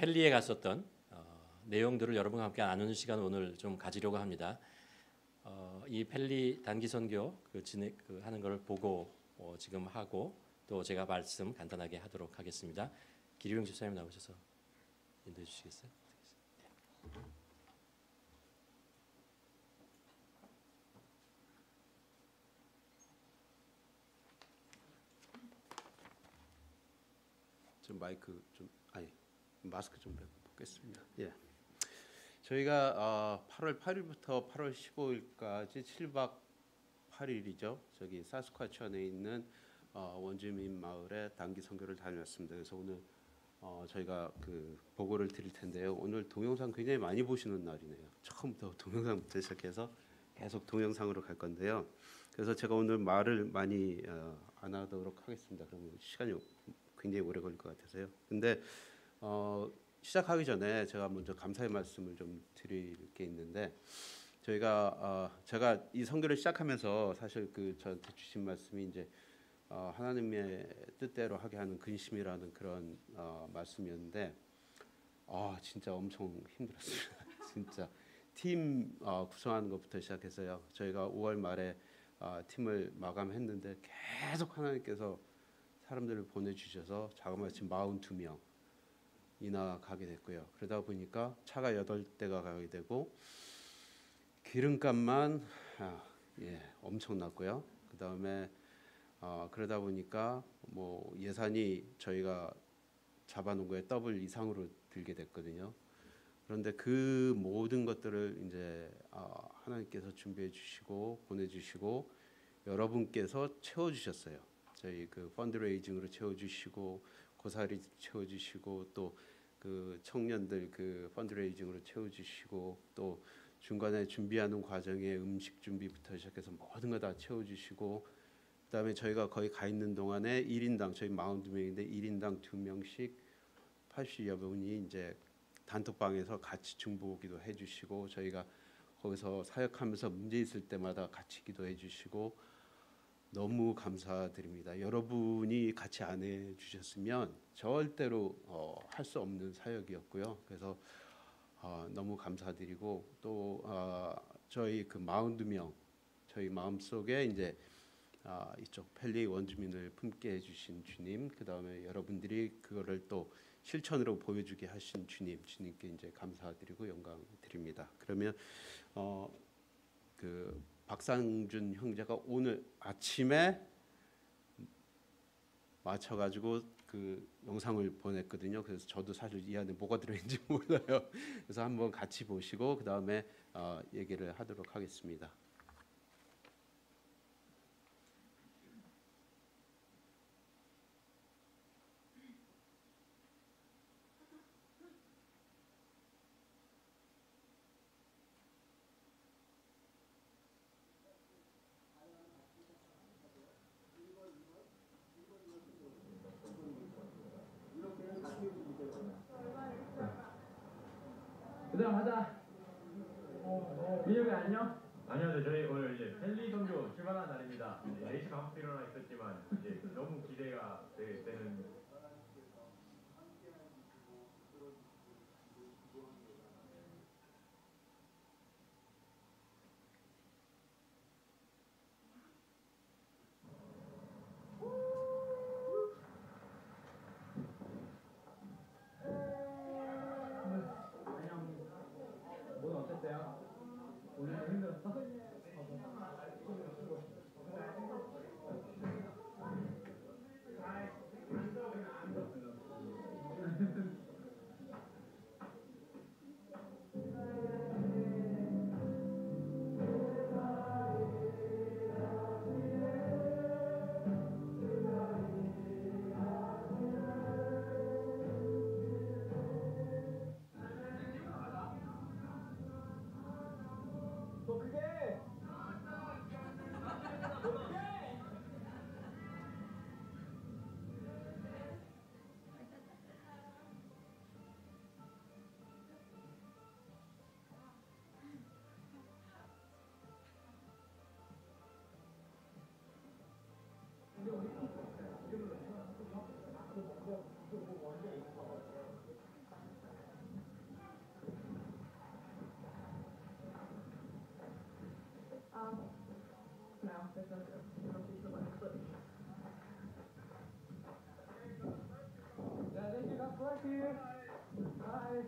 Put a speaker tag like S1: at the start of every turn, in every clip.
S1: 펠리에 갔었던 내용들을 여러분과 함께 나누는 시간을 오늘 좀 가지려고 합니다. 이 펠리 단기 선교 하는 걸 보고 지금 하고 또 제가 말씀 간단하게 하도록 하겠습니다. 기리용 집사님 나오셔서 인도해 주시겠어요?
S2: 좀 마스크 좀 벗겠습니다. 예. 저희가 8월 8일부터 8월 15일까지 7박 8일이죠. 저기 사스쿼치원에 있는 원주민 마을에 단기 선교를 다녔습니다. 그래서 오늘 저희가 그 보고를 드릴 텐데요. 오늘 동영상 굉장히 많이 보시는 날이네요. 처음부터 동영상부터 시작해서 계속 동영상으로 갈 건데요. 그래서 제가 오늘 말을 많이 안 하도록 하겠습니다. 그러면 시간이 굉장히 오래 걸릴 것 같아서요. 근데 시작하기 전에 제가 먼저 감사의 말씀을 좀 드릴 게 있는데 제가 이 선교를 시작하면서 사실 저한테 주신 말씀이 이제 하나님의 뜻대로 하게 하는 근심이라는 그런 말씀이었는데 진짜 엄청 힘들었습니다. 진짜 팀 구성하는 것부터 시작해서요. 저희가 5월 말에 팀을 마감했는데 계속 하나님께서 사람들을 보내주셔서 자그마치 42명이나 가게 됐고요. 그러다 보니까 차가 8대가 가게 되고 기름값만 엄청났고요. 그 다음에 그러다 보니까 뭐 예산이 저희가 잡아놓은 거에 더블 이상으로 들게 됐거든요. 그런데 그 모든 것들을 이제 하나님께서 준비해 주시고 보내주시고 여러분께서 채워주셨어요. 저희 그 펀드레이징으로 채워주시고 고사리 채워주시고 또 그 청년들 그 펀드레이징으로 채워주시고 또 중간에 준비하는 과정에 음식 준비부터 시작해서 모든 거 다 채워주시고 그다음에 저희가 거기 가 있는 동안에 1인당 저희 42명인데 1인당 2명씩 80여 분이 이제 단톡방에서 같이 중보기도 해주시고 저희가 거기서 사역하면서 문제 있을 때마다 같이 기도해 주시고 너무 감사드립니다. 여러분이 같이 안 해주셨으면 절대로 할 수 없는 사역이었고요. 그래서 너무 감사드리고 또 저희 그 42명 저희 마음속에 이제 이쪽 펠리 원주민을 품게 해주신 주님, 그 다음에 여러분들이 그거를 또 실천으로 보여주게 하신 주님께 이제 감사드리고 영광 드립니다. 그러면 그 박상준 형제가 오늘 아침에 맞춰가지고 그 영상을 보냈거든요. 그래서 저도 사실 이 안에 뭐가 들어있는지 몰라요. 그래서 한번 같이 보시고 그 다음에 얘기를 하도록 하겠습니다.
S3: 그다음 하자. 민혁이 안녕? 안녕하세요. 저희 오늘 이제 펠리 선교 출발한 날입니다. 4시 반부터 일어나 있었지만 이제 너무 기대가 되는. 오늘 어땠어요? 오늘 힘들었어? 더 크게!
S4: 앞에서 그렇게 들어갔거든요.
S3: Yeah, thank you. God bless you. Bye.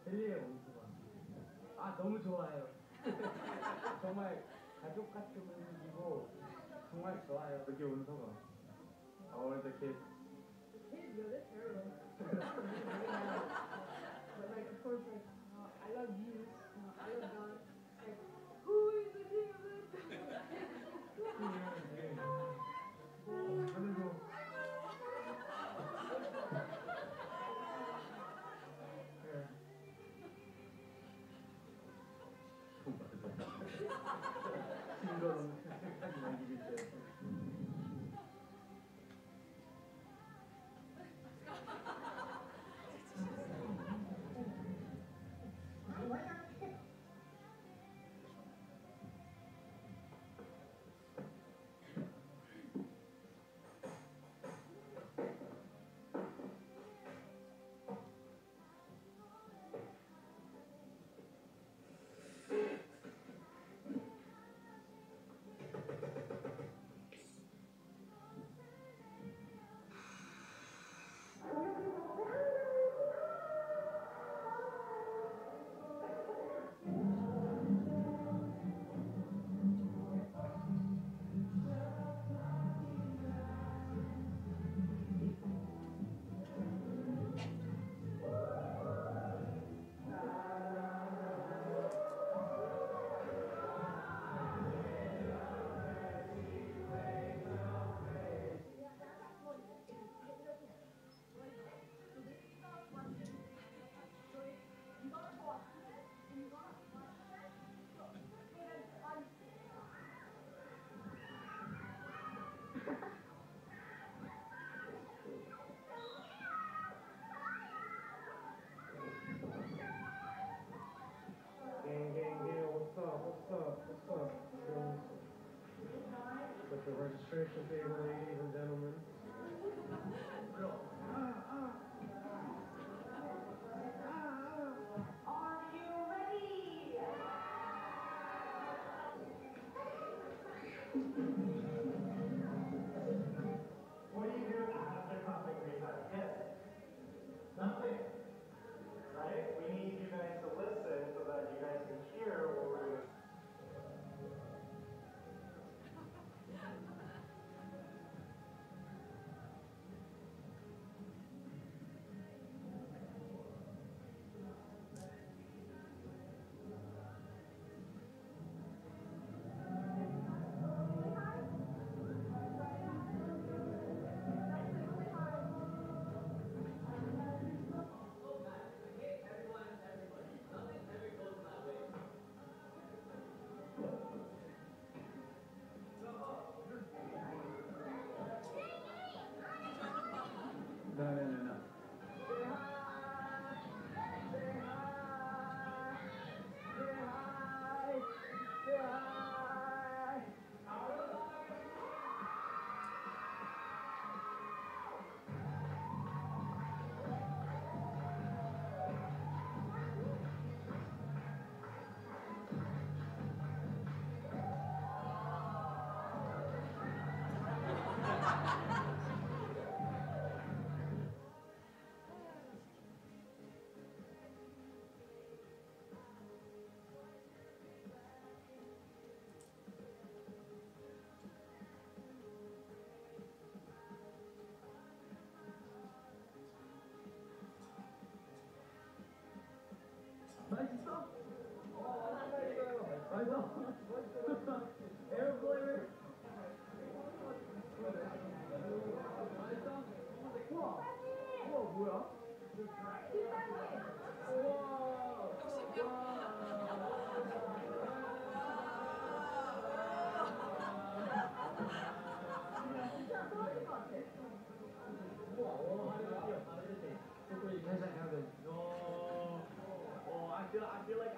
S3: 벨리의 온수가 너무 좋아요. 정말 가족 같은 분위기고 정말 좋아요. 여기 온서가 all the kids.
S4: Kids, yo, they're terrible. But like, of course, like, I love you. I love God. Like, who is the king of this?
S3: 하늘도 싱거운 색깔이 남기고 있어요. With the registration table, ladies and gentlemen. What do you do after conflict reset? Yes. Nothing. Right? We need you guys to listen so that you guys can hear what we're doing.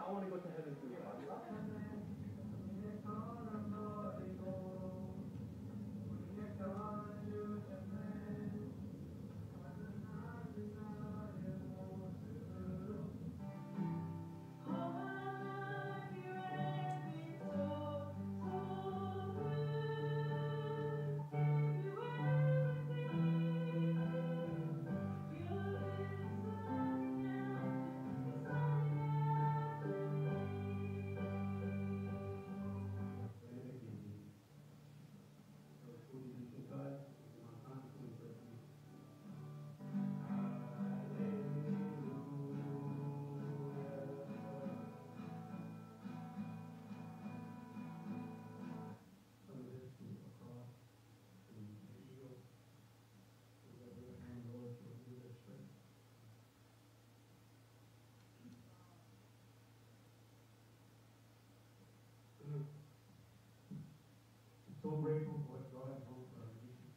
S3: I want to go to heaven too. So grateful for what God has done for our nation.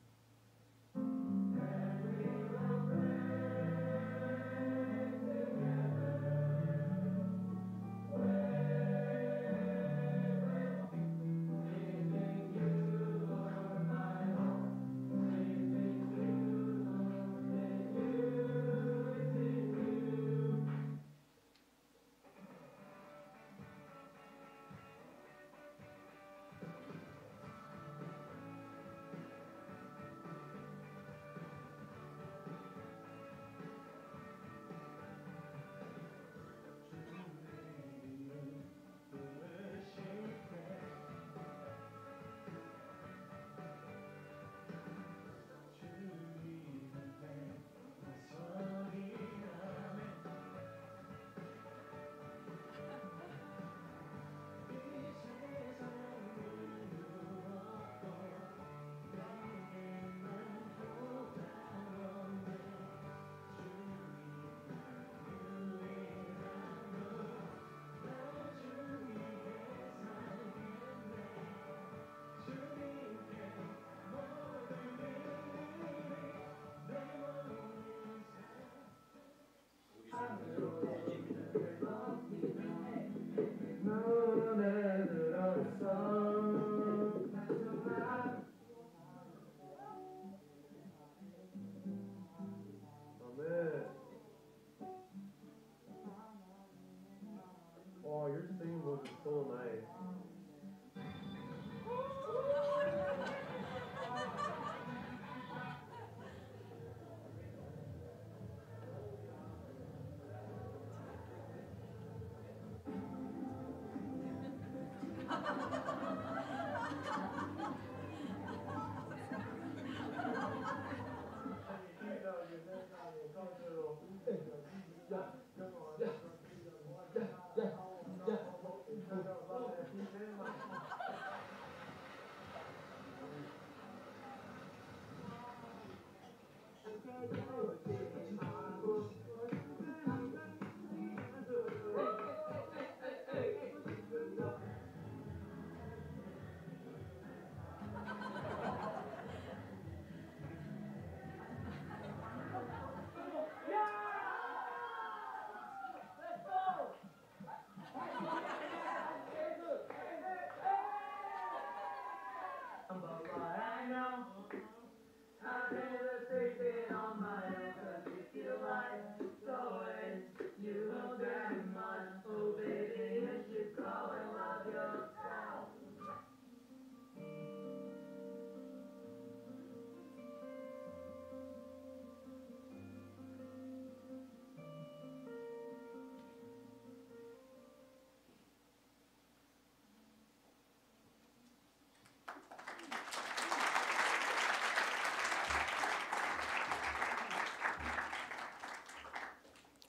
S3: Oh, your singing was so nice.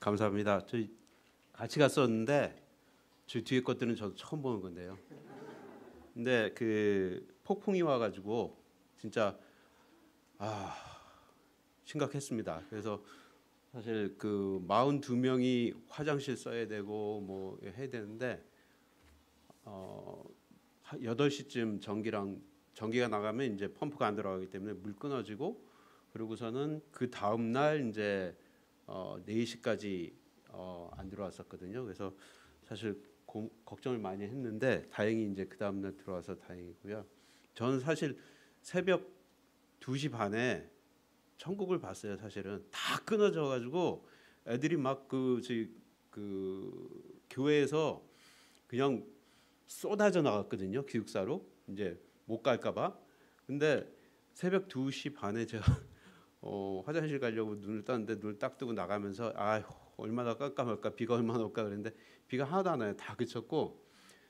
S2: 감사합니다. 저희 같이 갔었는데 저 뒤에 것들은 저도 처음 보는 건데요. 근데 그 폭풍이 와가지고 진짜 심각했습니다. 그래서 사실 그 42명이 화장실 써야 되고 뭐 해야 되는데 8시쯤 전기가 나가면 이제 펌프가 안 들어가기 때문에 물 끊어지고 그러고서는 그 다음 날 이제 4시까지 안 들어왔었거든요. 그래서 사실 걱정을 많이 했는데 다행히 이제 그 다음 날 들어와서 다행이고요. 저는 사실 새벽 2시 반에 천국을 봤어요. 사실은 다 끊어져 가지고 애들이 막 그 교회에서 그냥 쏟아져 나갔거든요. 기숙사로 이제 못 갈까봐. 근데 새벽 2시 반에 제가 화장실 가려고 눈을 떴는데 눈을 딱 뜨고 나가면서 아 얼마나 깜깜할까, 비가 얼마나 올까 그랬는데 비가 하나도 안 와요. 다 그쳤고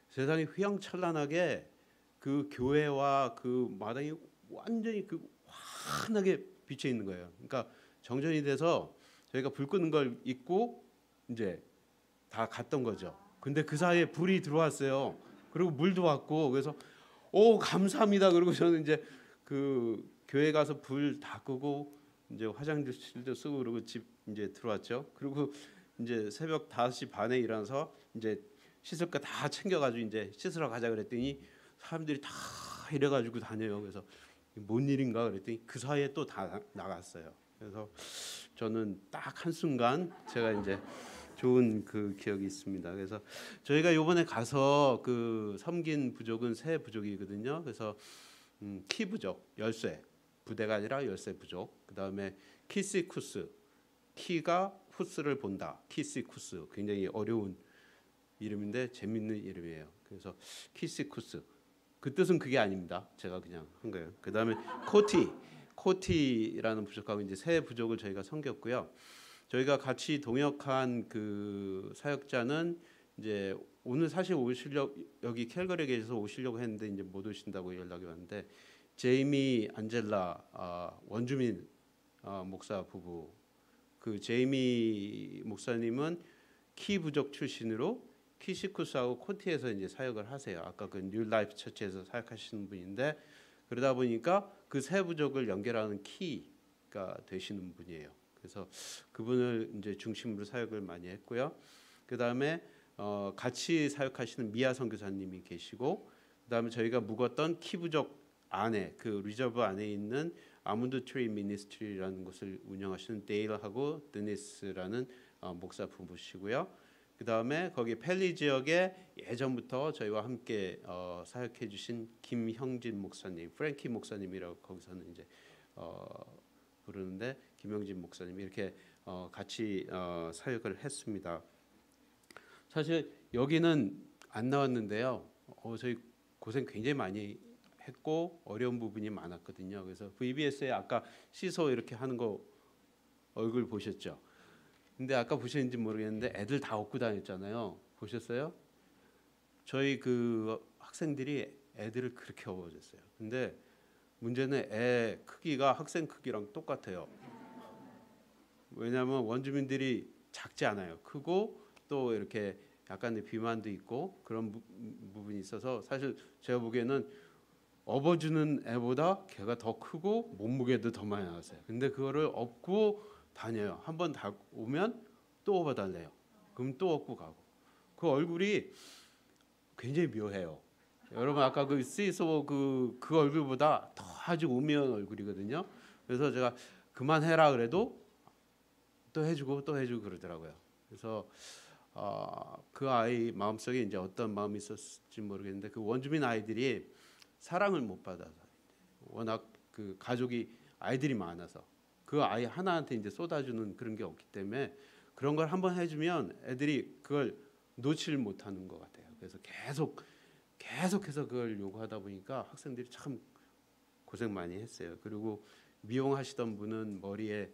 S2: 세상이 휘황찬란하게 그 교회와 그 마당이 완전히 그 환하게 비쳐 있는 거예요. 그러니까 정전이 돼서 저희가 불 끄는 걸 잊고 이제 다 갔던 거죠. 근데 그 사이에 불이 들어왔어요. 그리고 물도 왔고 그래서 오 감사합니다. 그리고 저는 이제 그 교회 가서 불 다 끄고 이제 화장실도 쓰고 그러고 집 이제 들어왔죠. 그리고 이제 새벽 5시 반에 일어나서 이제 씻을 거 다 챙겨가지고 이제 씻으러 가자 그랬더니 사람들이 다 이래가지고 다녀요. 그래서 뭔 일인가 그랬더니 그 사이에 또 다 나갔어요. 그래서 저는 딱 한순간 제가 이제 좋은 그 기억이 있습니다. 그래서 저희가 이번에 가서 그 섬긴 부족은 세 부족이거든요. 그래서 키 부족 10세 부대가 아니라 10세 부족. 그다음에 키시쿠스 키가 후스를 본다. 키시쿠스 굉장히 어려운 이름인데 재밌는 이름이에요. 그래서 키시쿠스 그 뜻은 그게 아닙니다. 제가 그냥 한 거예요. 그다음에 코티라는 부족하고 이제 세 부족을 저희가 섬겼고요. 저희가 같이 동역한 그 사역자는 이제 오늘 사실 여기 캘거리에 계셔서 오시려고 했는데 이제 못 오신다고 연락이 왔는데 제이미 안젤라 원주민 목사 부부. 그 제이미 목사님은 키 부족 출신으로 키시쿠스하고 코티에서 이제 사역을 하세요. 아까 그 뉴 라이프 처치에서 사역하시는 분인데 그러다 보니까 그 세 부족을 연결하는 키가 되시는 분이에요. 그래서 그분을 이제 중심으로 사역을 많이 했고요. 그 다음에 같이 사역하시는 미아 선교사님이 계시고, 그 다음에 저희가 묵었던 키부족 안에 그 리저브 안에 있는 아몬드 트리 미니스트리라는 곳을 운영하시는 데일하고 드니스라는 목사 부부시고요. 그 다음에 거기 펠리 지역에 예전부터 저희와 함께 사역해 주신 김형진 목사님, 프랭키 목사님이라고 거기서는 이제 부르는데 김형진 목사님 이렇게 같이 사역을 했습니다. 사실 여기는 안 나왔는데요. 저희 고생 굉장히 많이 했고 어려운 부분이 많았거든요. 그래서 VBS에 아까 시소 이렇게 하는 거 얼굴 보셨죠? 근데 아까 보셨는지 모르겠는데 애들 다 업고 다녔잖아요. 보셨어요? 저희 그 학생들이 애들을 그렇게 업어줬어요. 근데 문제는 애 크기가 학생 크기랑 똑같아요. 왜냐하면 원주민들이 작지 않아요. 크고 또 이렇게 약간의 비만도 있고 그런 부분이 있어서 사실 제가 보기에는 업어주는 애보다 걔가 더 크고 몸무게도 더 많이 나왔어요. 근데 그거를 업고 다녀요. 한번 다 오면 또 업어달래요. 그럼 또 업고 가고. 그 얼굴이 굉장히 묘해요. 여러분 아까 그 시소 그 얼굴보다 더 아주 우미한 얼굴이거든요. 그래서 제가 그만해라 그래도 또 해주고 그러더라고요. 그래서 그 아이 마음속에 이제 어떤 마음이 있었을지 모르겠는데 그 원주민 아이들이 사랑을 못 받아서 워낙 그 가족이 아이들이 많아서 그 아이 하나한테 이제 쏟아주는 그런 게 없기 때문에 그런 걸 한번 해주면 애들이 그걸 놓칠 못하는 것 같아요. 그래서 계속해서 그걸 요구하다 보니까 학생들이 참 고생 많이 했어요. 그리고 미용하시던 분은 머리에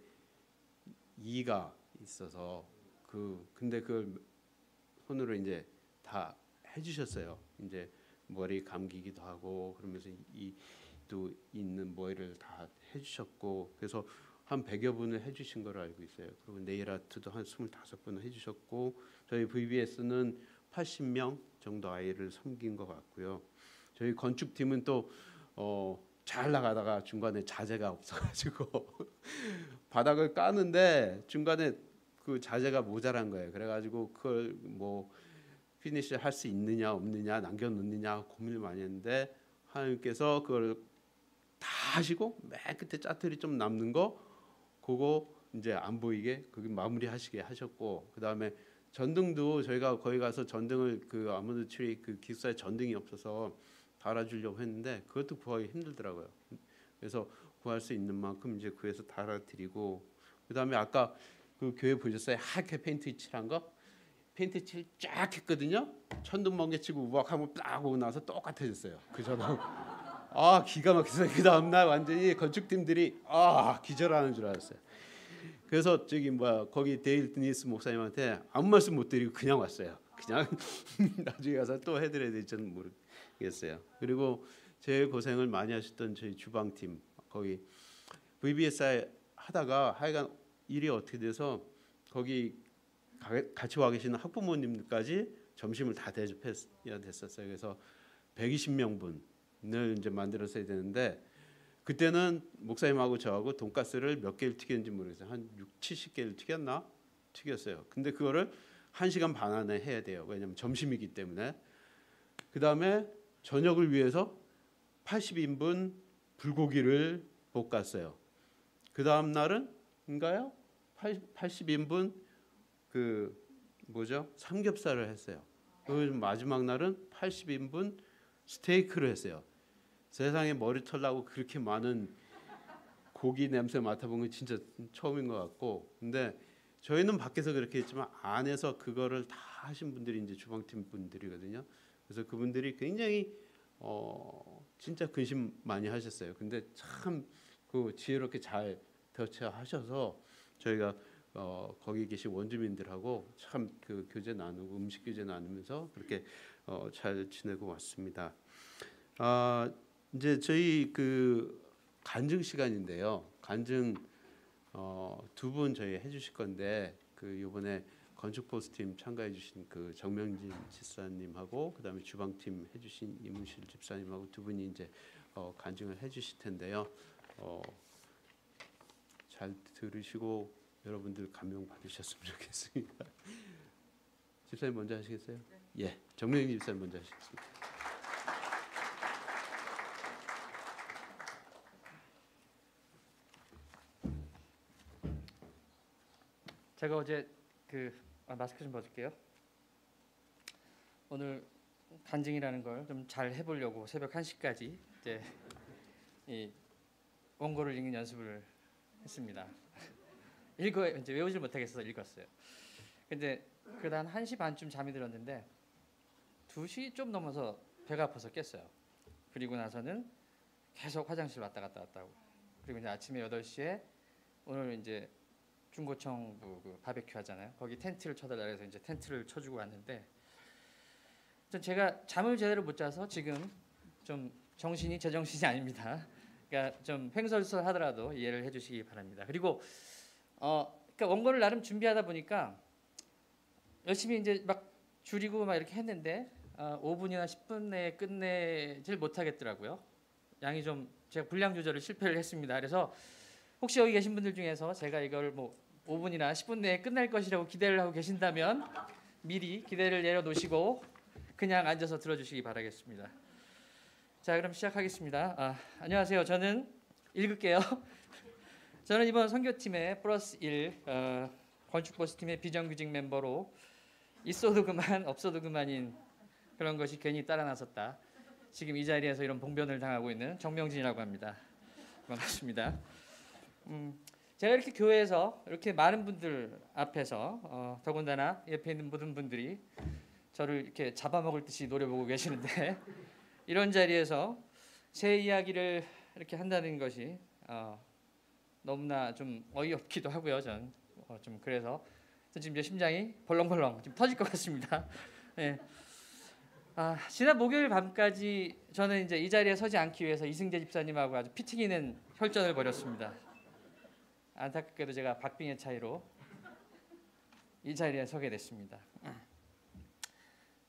S2: 이가 있어서 근데 그걸 손으로 이제 다 해주셨어요. 이제 머리 감기기도 하고 그러면서 이도 있는 머리를 다 해주셨고 그래서 한 100여 분을 해주신 걸로 알고 있어요. 그리고 네일 아트도 한 25분을 해주셨고 저희 VBS는 80명 정도 아이를 섬긴 것 같고요. 저희 건축팀은 또 잘 나가다가 중간에 자재가 없어가지고 바닥을 까는데 중간에 그 자재가 모자란 거예요. 그래가지고 그걸 뭐 피니시 할 수 있느냐 없느냐 남겨놓느냐 고민을 많이 했는데 하나님께서 그걸 다 하시고 맨 끝에 짜투리 좀 남는 거 그거 이제 안 보이게 그게 마무리하시게 하셨고 그 다음에 전등도 저희가 거기 가서 전등을 그 아몬드 트리 그 기숙사에 전등이 없어서 달아주려고 했는데 그것도 구하기 힘들더라고요. 그래서 구할 수 있는 만큼 이제 구해서 달아드리고, 그다음에 아까 그 교회 보셨어요? 하얗게 페인트 칠한 거? 페인트 칠 쫙 했거든요. 천둥 번개 치고 우박하고 딱 오고 나서 똑같아졌어요. 그 저는 아 기가 막혔어요. 그 다음 날 완전히 건축팀들이 아 기절하는 줄 알았어요. 그래서 저기 뭐야 거기 데일 드니스 목사님한테 아무 말씀 못 드리고 그냥 왔어요. 그냥 나중에 가서 또 해드려야 될지는 모르겠어요. 그리고 제일 고생을 많이 하셨던 저희 주방팀, 거기 VBSI 하다가 하여간 일이 어떻게 돼서 거기 같이 와 계시는 학부모님들까지 점심을 다 대접해야 됐었어요. 그래서 120명분을 이제 만들었어야 되는데 그때는 목사님하고 저하고 돈가스를 몇 개를 튀겼는지 모르겠어요. 한 6, 70개를 튀겼나? 튀겼어요. 근데 그거를 1시간 반 안에 해야 돼요. 왜냐하면 점심이기 때문에. 그 다음에 저녁을 위해서 80인분 불고기를 볶았어요. 그 다음 날은인가요? 80인분 그 뭐죠? 삼겹살을 했어요. 그리고 마지막 날은 80인분 스테이크를 했어요. 세상에 머리털 나고 그렇게 많은 고기 냄새 맡아본 건 진짜 처음인 것 같고, 근데 저희는 밖에서 그렇게 했지만 안에서 그거를 다 하신 분들이 이제 주방팀 분들이거든요. 그래서 그분들이 굉장히 진짜 근심 많이 하셨어요. 근데 참 그 지혜롭게 잘 대처하셔서 저희가 거기 계신 원주민들하고 참 그 교제 나누고 음식 교제 나누면서 그렇게 잘 지내고 왔습니다. 이제 저희 그 간증 시간인데요. 간증 두 분 저희 해주실 건데 그 이번에 건축포스팀 참가해주신 그 정명진 집사님하고 그다음에 주방팀 해주신 이문실 집사님하고 두 분이 이제 간증을 해주실 텐데요. 잘 들으시고 여러분들 감명 받으셨으면 좋겠습니다. 집사님 먼저 하시겠어요? 네. 예, 정명진 집사님 먼저 하시겠습니다.
S5: 제가 어제 마스크 좀 벗을게요. 오늘 간증이라는 걸 좀 잘 해보려고 새벽 1시까지 이제 이 원고를 읽는 연습을 했습니다. 이제 외우질 못하겠어서 읽었어요. 근데 그러다 한 1시 반쯤 잠이 들었는데 2시 좀 넘어서 배가 아파서 깼어요. 그리고 나서는 계속 화장실 왔다 갔다 하고, 그리고 이제 아침에 8시에 오늘 이제 중고청부 그 바베큐 하잖아요. 거기 텐트를 쳐달라 해서 이제 텐트를 쳐주고 왔는데, 제가 잠을 제대로 못 자서 지금 좀 정신이 제정신이 아닙니다. 그러니까 좀 횡설수설하더라도 이해를 해주시기 바랍니다. 그리고 그러니까 원고를 나름 준비하다 보니까 열심히 이제 막 줄이고 막 이렇게 했는데 5분이나 10분 내에 끝내질 못하겠더라고요. 양이 좀 제가 분량 조절을 실패를 했습니다. 그래서 혹시 여기 계신 분들 중에서 제가 이걸 뭐 5분이나 10분 내에 끝날 것이라고 기대를 하고 계신다면 미리 기대를 내려놓으시고 그냥 앉아서 들어주시기 바라겠습니다. 자, 그럼 시작하겠습니다. 안녕하세요. 저는 읽을게요. 저는 이번 선교팀의 플러스 1 건축버스팀의 비정규직 멤버로 있어도 그만 없어도 그만인 그런 것이 괜히 따라 나섰다. 지금 이 자리에서 이런 봉변을 당하고 있는 정명진이라고 합니다. 반갑습니다. 제가 이렇게 교회에서 이렇게 많은 분들 앞에서 더군다나 옆에 있는 모든 분들이 저를 이렇게 잡아먹을 듯이 노려보고 계시는데 이런 자리에서 제 이야기를 이렇게 한다는 것이 너무나 좀 어이없기도 하고요. 전 좀 그래서 지금 제 심장이 벌렁벌렁 지금 터질 것 같습니다. 네. 지난 목요일 밤까지 저는 이제 이 자리에 서지 않기 위해서 이승재 집사님하고 아주 피 튀기는 혈전을 벌였습니다. 안타깝게도 제가 박빙의 차이로 이 자리에 서게 됐습니다.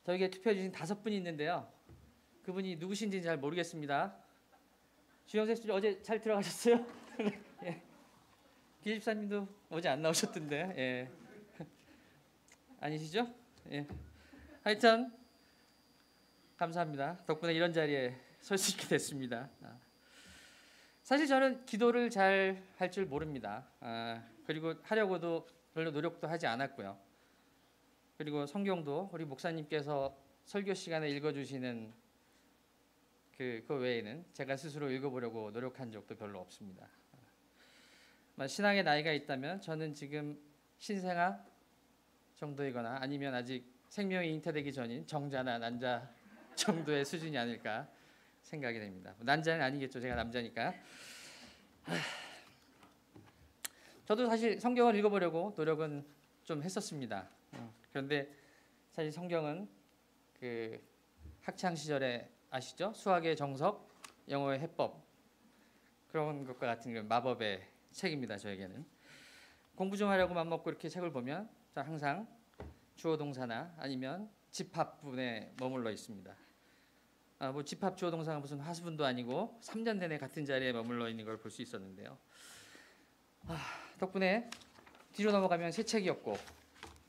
S5: 저에게 투표해 주신 5분이 있는데요. 그분이 누구신지는 잘 모르겠습니다. 주영세 씨 어제 잘 들어가셨어요? 예. 기 집사님도 어제 안 나오셨던데. 예. 아니시죠? 예. 하여튼 감사합니다. 덕분에 이런 자리에 설 수 있게 됐습니다. 사실 저는 기도를 잘 할 줄 모릅니다. 그리고 하려고도 별로 노력도 하지 않았고요. 그리고 성경도 우리 목사님께서 설교 시간에 읽어주시는 그 외에는 제가 스스로 읽어보려고 노력한 적도 별로 없습니다. 신앙의 나이가 있다면 저는 지금 신생아 정도이거나 아니면 아직 생명이 잉태되기 전인 정자나 난자 정도의 수준이 아닐까 생각이 됩니다. 난자는 아니겠죠. 제가 남자니까. 저도 사실 성경을 읽어보려고 노력은 좀 했었습니다. 그런데 사실 성경은 그 학창 시절에 아시죠? 수학의 정석, 영어의 해법 그런 것과 같은 그런 마법의 책입니다. 저에게는 공부 좀 하려고 맘 먹고 이렇게 책을 보면 항상 주어 동사나 아니면 집합분에 머물러 있습니다. 뭐 집합 주어 동사가 무슨 하수분도 아니고 3년 내내 같은 자리에 머물러 있는 걸 볼 수 있었는데요. 덕분에 뒤로 넘어가면 새 책이었고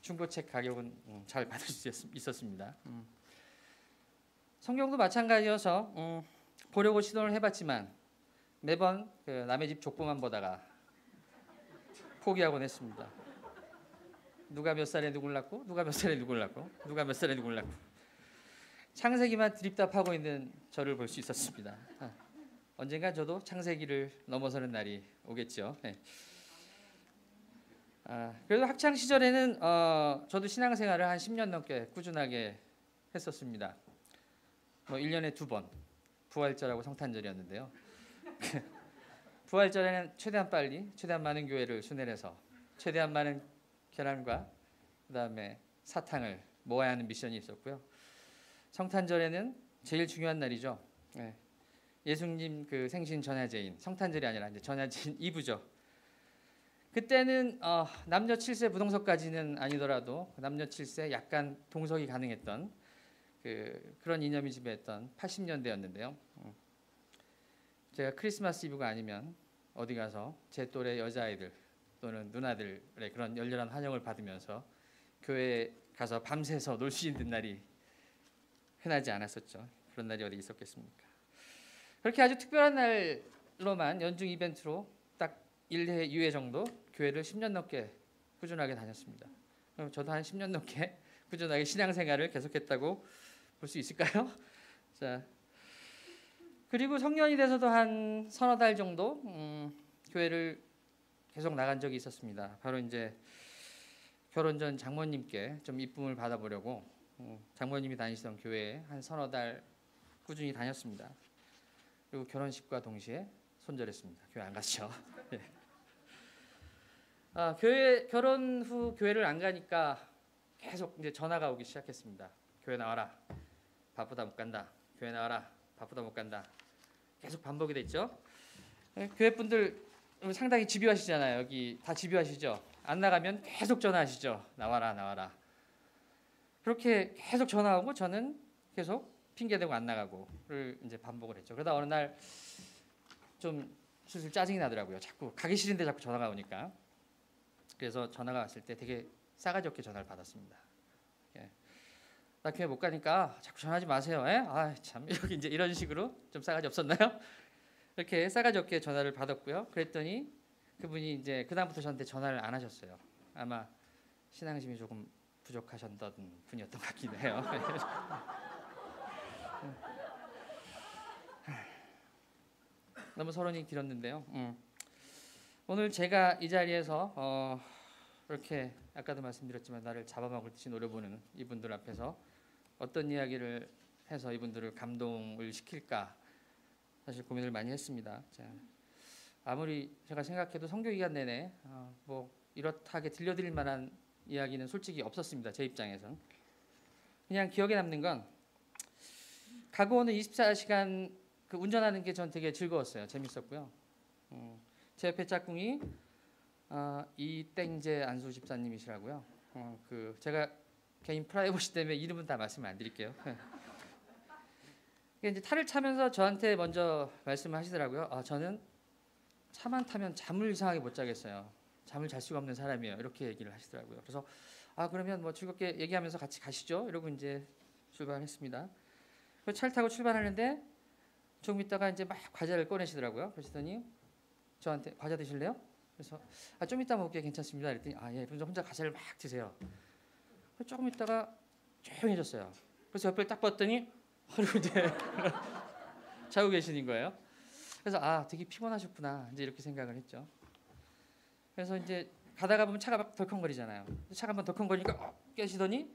S5: 중고책 가격은 잘 받을 수 있었습니다. 성경도 마찬가지여서 보려고 시도를 해봤지만 매번 그 남의 집 족보만 보다가 포기하곤 했습니다. 누가 몇 살에 누굴 낳고 누가 몇 살에 누굴 낳고 누가 몇 살에 누굴 낳고 창세기만 드립답하고 있는 저를 볼 수 있었습니다. 언젠가 저도 창세기를 넘어서는 날이 오겠죠. 네. 그래도 학창 시절에는 저도 신앙생활을 한 10년 넘게 꾸준하게 했었습니다. 뭐 1년에 2번 부활절하고 성탄절이었는데요. 부활절에는 최대한 빨리 최대한 많은 교회를 순회해서 최대한 많은 계란과 그다음에 사탕을 모아야 하는 미션이 있었고요. 성탄절에는 제일 중요한 날이죠. 네. 예수님 그 생신 전야제인 성탄절이 아니라 이제 전야제인 이브죠. 그때는 남녀 7세 부동석까지는 아니더라도 남녀 7세 약간 동석이 가능했던 그런 이념이 지배했던 80년대였는데요. 제가 크리스마스 이브가 아니면 어디 가서 제 또래 여자아이들 또는 누나들의 그런 열렬한 환영을 받으면서 교회에 가서 밤새서 놀 수 있는 날이 흔하지 않았었죠. 그런 날이 어디 있었겠습니까? 그렇게 아주 특별한 날로만 연중 이벤트로 딱 1회, 2회 정도 교회를 10년 넘게 꾸준하게 다녔습니다. 그럼 저도 한 10년 넘게 꾸준하게 신앙생활을 계속했다고 볼 수 있을까요? 자, 그리고 성년이 돼서도 한 서너 달 정도 교회를 계속 나간 적이 있었습니다. 바로 이제 결혼 전 장모님께 좀 이쁨을 받아보려고 장모님이 다니시던 교회에 한 서너 달 꾸준히 다녔습니다. 그리고 결혼식과 동시에 손절했습니다. 교회 안 갔죠. 네. 결혼 후 교회를 안 가니까 계속 이제 전화가 오기 시작했습니다. 교회 나와라. 바쁘다 못 간다. 교회 나와라. 바쁘다 못 간다. 계속 반복이 됐죠. 교회 분들 상당히 집요하시잖아요. 여기 다 집요하시죠. 안 나가면 계속 전화하시죠. 나와라 나와라. 그렇게 계속 전화하고 저는 계속 핑계대고 안 나가고를 이제 반복을 했죠. 그러다 어느 날 좀 슬슬 짜증이 나더라고요. 자꾸 가기 싫은데 자꾸 전화가 오니까. 그래서 전화가 왔을 때 되게 싸가지 없게 전화를 받았습니다. 예. 나 교회 못 가니까 자꾸 전화하지 마세요. 예? 참 이렇게 이제 이런 식으로 좀 싸가지 없었나요? 이렇게 싸가지 없게 전화를 받았고요. 그랬더니 그분이 이제 그다음부터 저한테 전화를 안 하셨어요. 아마 신앙심이 조금 부족하셨던 분이었던 것 같긴 해요. 너무 서론이 길었는데요. 오늘 제가 이 자리에서 이렇게 아까도 말씀드렸지만 나를 잡아먹을 듯이 노려보는 이분들 앞에서 어떤 이야기를 해서 이분들을 감동을 시킬까 사실 고민을 많이 했습니다. 자, 아무리 제가 생각해도 선교 기간 내내 뭐 이렇다하게 들려드릴 만한 이야기는 솔직히 없었습니다. 제 입장에선 그냥 기억에 남는 건 가고 오는 24시간 그 운전하는 게 전 되게 즐거웠어요. 재밌었고요. 제 옆에 짝꿍이 이땡재 안수 집사님이시라고요. 그 제가 개인 프라이버시 때문에 이름은 다 말씀 안 드릴게요. 이제 차를 차면서 저한테 먼저 말씀하시더라고요. 저는 차만 타면 잠을 이상하게 못 자겠어요. 잠을 잘 수가 없는 사람이에요. 이렇게 얘기를 하시더라고요. 그래서 그러면 뭐 즐겁게 얘기하면서 같이 가시죠. 이러고 이제 출발했습니다. 차를 타고 출발하는데 조금 있다가 이제 막 과자를 꺼내시더라고요. 그러시더니 저한테 과자 드실래요? 그래서 좀 이따 먹을게 괜찮습니다. 그랬더니 예, 그럼 혼자 과자를 막 드세요. 조금 있다가 조용해졌어요. 그래서 옆을 딱 봤더니 하루 이제 자고 계시는 거예요. 그래서 아 되게 피곤하셨구나 이제 이렇게 생각을 했죠. 그래서 이제 가다가 보면 차가 막 덜컹거리잖아요. 차가 한번 덜컹거리니까 깨시더니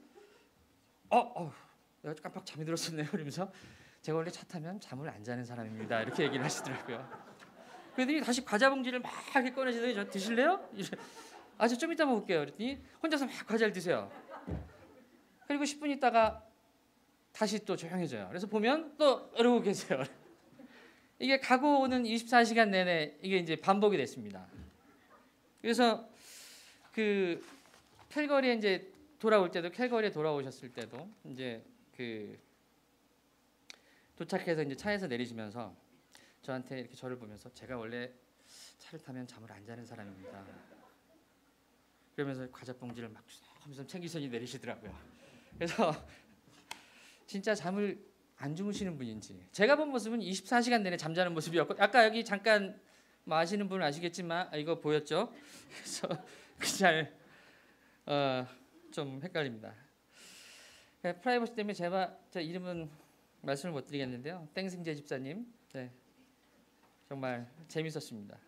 S5: 내가 깜빡 잠이 들었었네요. 그러면서 제가 원래 차 타면 잠을 안 자는 사람입니다. 이렇게 얘기를 하시더라고요. 그랬더니 다시 과자 봉지를 막 이렇게 꺼내시더니 저 드실래요? 저 좀 이따 먹을게요. 그랬더니 혼자서 막 과자를 드세요. 그리고 10분 있다가 다시 또 조용해져요. 그래서 보면 또 이러고 계세요. 이게 가고 오는 24시간 내내 이게 이제 반복이 됐습니다. 그래서 그 캘거리에 이제 돌아올 때도 캘거리에 돌아오셨을 때도 이제 그 도착해서 이제 차에서 내리시면서 저한테 이렇게 저를 보면서 제가 원래 차를 타면 잠을 안 자는 사람입니다. 그러면서 과자 봉지를 막 하면서 챙기더니 내리시더라고요. 그래서 진짜 잠을 안 주무시는 분인지 제가 본 모습은 24시간 내내 잠자는 모습이었고 아까 여기 잠깐 뭐 아시는 분은 아시겠지만 이거 보였죠? 그래서 그냥 좀 헷갈립니다. 프라이버시 때문에 제 이름은 말씀을 못 드리겠는데요. 땡승재 집사님, 네, 정말 재밌었습니다.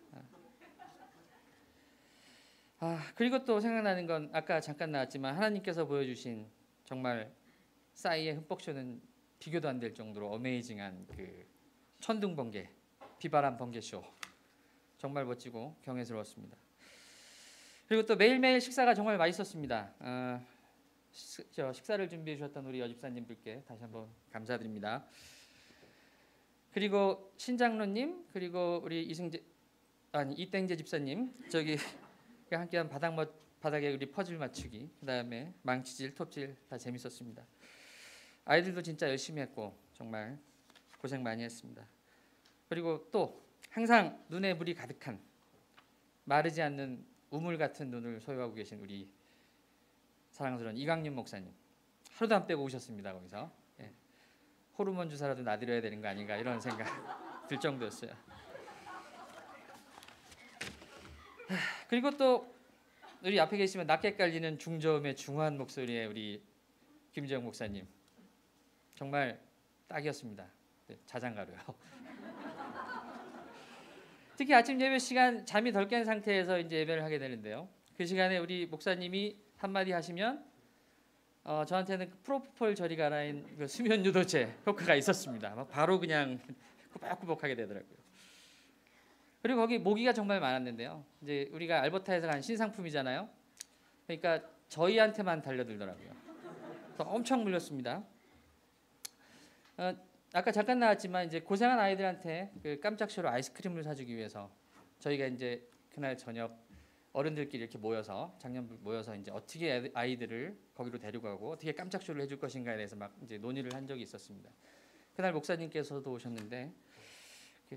S5: 그리고 또 생각나는 건 아까 잠깐 나왔지만 하나님께서 보여주신 정말 싸이의 흠뻑 쇼는 비교도 안 될 정도로 어메이징한 그 천둥 번개, 비바람 번개 쇼 정말 멋지고 경외스러웠습니다. 그리고 또 매일매일 식사가 정말 맛있었습니다. 식사를 준비해 주셨던 우리 여집사님들께 다시 한번 감사드립니다. 그리고 신장로님 그리고 우리 이땡재 집사님 저기 함께한 바닥에 우리 퍼즐 맞추기 그다음에 망치질 톱질 다 재밌었습니다. 아이들도 진짜 열심히 했고 정말 고생 많이 했습니다. 그리고 또 항상 눈에 물이 가득한 마르지 않는 우물 같은 눈을 소유하고 계신 우리 사랑스러운 이광윤 목사님 하루도 안 빼고 오셨습니다. 거기서 호르몬 주사라도 놔드려야 되는 거 아닌가 이런 생각 들 정도였어요. 그리고 또 우리 앞에 계시면 낮게 깔리는 중저음의 중후한 목소리의 우리 김재영 목사님 정말 딱이었습니다. 자장가로요. 특히 아침 예배 시간 잠이 덜 깬 상태에서 이제 예배를 하게 되는데요. 그 시간에 우리 목사님이 한마디 하시면 저한테는 프로포폴 저리 가라인 그 수면 유도제 효과가 있었습니다. 막 바로 그냥 꾸벅꾸벅하게 되더라고요. 그리고 거기 모기가 정말 많았는데요. 이제 우리가 알버타에서 간 신상품이잖아요. 그러니까 저희한테만 달려들더라고요. 그래서 엄청 물렸습니다. 아까 잠깐 나왔지만 이제 고생한 아이들한테 그 깜짝 쇼로 아이스크림을 사주기 위해서 저희가 이제 그날 저녁 어른들끼리 이렇게 모여서 작년부터 모여서 이제 어떻게 아이들을 거기로 데려가고 어떻게 깜짝 쇼를 해줄 것인가에 대해서 막 이제 논의를 한 적이 있었습니다. 그날 목사님께서도 오셨는데